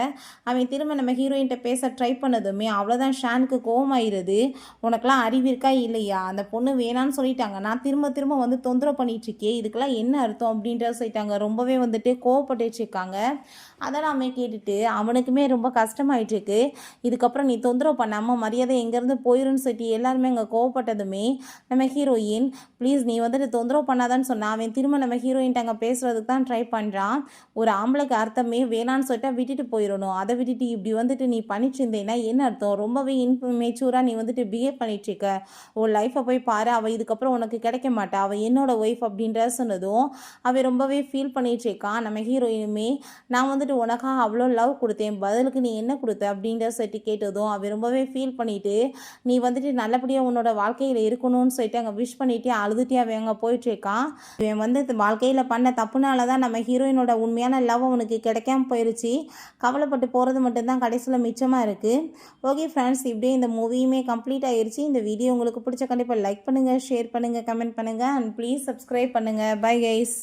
அவன் திரும்ப நம்ம ஹீரோயின்ட்ட பேச ட்ரை பண்ணதுமே அவ்வளோதான் ஷானுக்கு கோவமாயிருது. உனக்கெல்லாம் அறிவு இருக்கா இல்லையா, அந்த பொண்ணு வேணான்னு சொல்லிட்டாங்க, நான் திரும்ப திரும்ப வந்து தொந்தரவு பண்ணிட்டு இருக்கேன், இதுக்கெல்லாம் என்ன அர்த்தம் அப்படின்றத சொல்லிட்டாங்க. ரொம்பவே வந்துட்டு கோவப்பட்டு இருக்காங்க. அதெல்லாமே கேட்டுட்டு அவனுக்குமே ரொம்ப கஷ்டமாயிட்டு இருக்கு. இதுக்கப்புறம் நீ தொந்தரவு பண்ணாமல் மரியாதை எங்கேருந்து போயிருன்னு சொல்லிட்டு எல்லாருமே அங்கே கோவப்பட்டதுமே நம்ம ஹீரோயின் ப்ளீஸ் நீ வந்துட்டு தொந்தரவு பண்ணாதான்னு சொன்னால் அவன் திரும்ப நம்ம ஹீரோயின்ட்டு அங்கே பேசுகிறதுக்கு தான் ட்ரை பண்ணுறான். ஒரு ஆம்பளைக்கு அர்த்தமே வேணான்னு சொல்லிட்டா விட்டுட்டு போயிடணும், அதை விட்டுட்டு இப்படி வந்துட்டு நீ பண்ணிட்டு இருந்தேன்னா என்ன அர்த்தம், ரொம்பவே இன்மெச்சூராக நீ வந்துட்டு பிஹேவ் பண்ணிட்டுருக்க, உன் லைஃப்பை போய் பாரு, அவள் இதுக்கப்புறம் உனக்கு கிடைக்க மாட்டா, அவள் என்னோட ஒய்ஃப் அப்படின்ற சொன்னதும் அவன் ரொம்பவே ஃபீல் பண்ணிட்டு இருக்கான். நம்ம ஹீரோயினுமே நான் வந்துட்டு உனக்காக அவ்வளோ லவ் கொடுத்தேன், பதிலுக்கு நீ என்ன கொடுத்த அப்படின்ற சொல்லிட்டு கேட்டதும் அவன் ரொம்பவே ஃபீல் பண்ணிவிட்டு நீ வந்துட்டு நல்லபடியாக உன்னோட வாழ்க்கையில் இருக்கணும்னு சொல்லிட்டு அங்கே விஷ் பண்ணிவிட்டு அழுதுகிட்டே அவன் அங்கே போயிட்டுருக்கான். இவன் வந்து வாழ்க்கையில் பண்ண தப்புனால தான் நம்ம ஹீரோயினோட உண்மையான லவ் அவனுக்கு கிடைக்காம போயிடுச்சு. கவலைப்பட்டு போகிறது மட்டும்தான் கடைசியில் மிச்சமாக இருக்குது. ஓகே ஃப்ரெண்ட்ஸ், இப்படியே இந்த மூவியுமே கம்ப்ளீட் ஆகிடுச்சு. இந்த வீடியோ உங்களுக்கு பிடிச்ச கண்டிப்பாக லைக் பண்ணுங்கள், ஷேர் பண்ணுங்கள், கமெண்ட் பண்ணுங்கள் அண்ட் ப்ளீஸ் சப்ஸ்கிரைப் பண்ணுங்கள். Bye guys.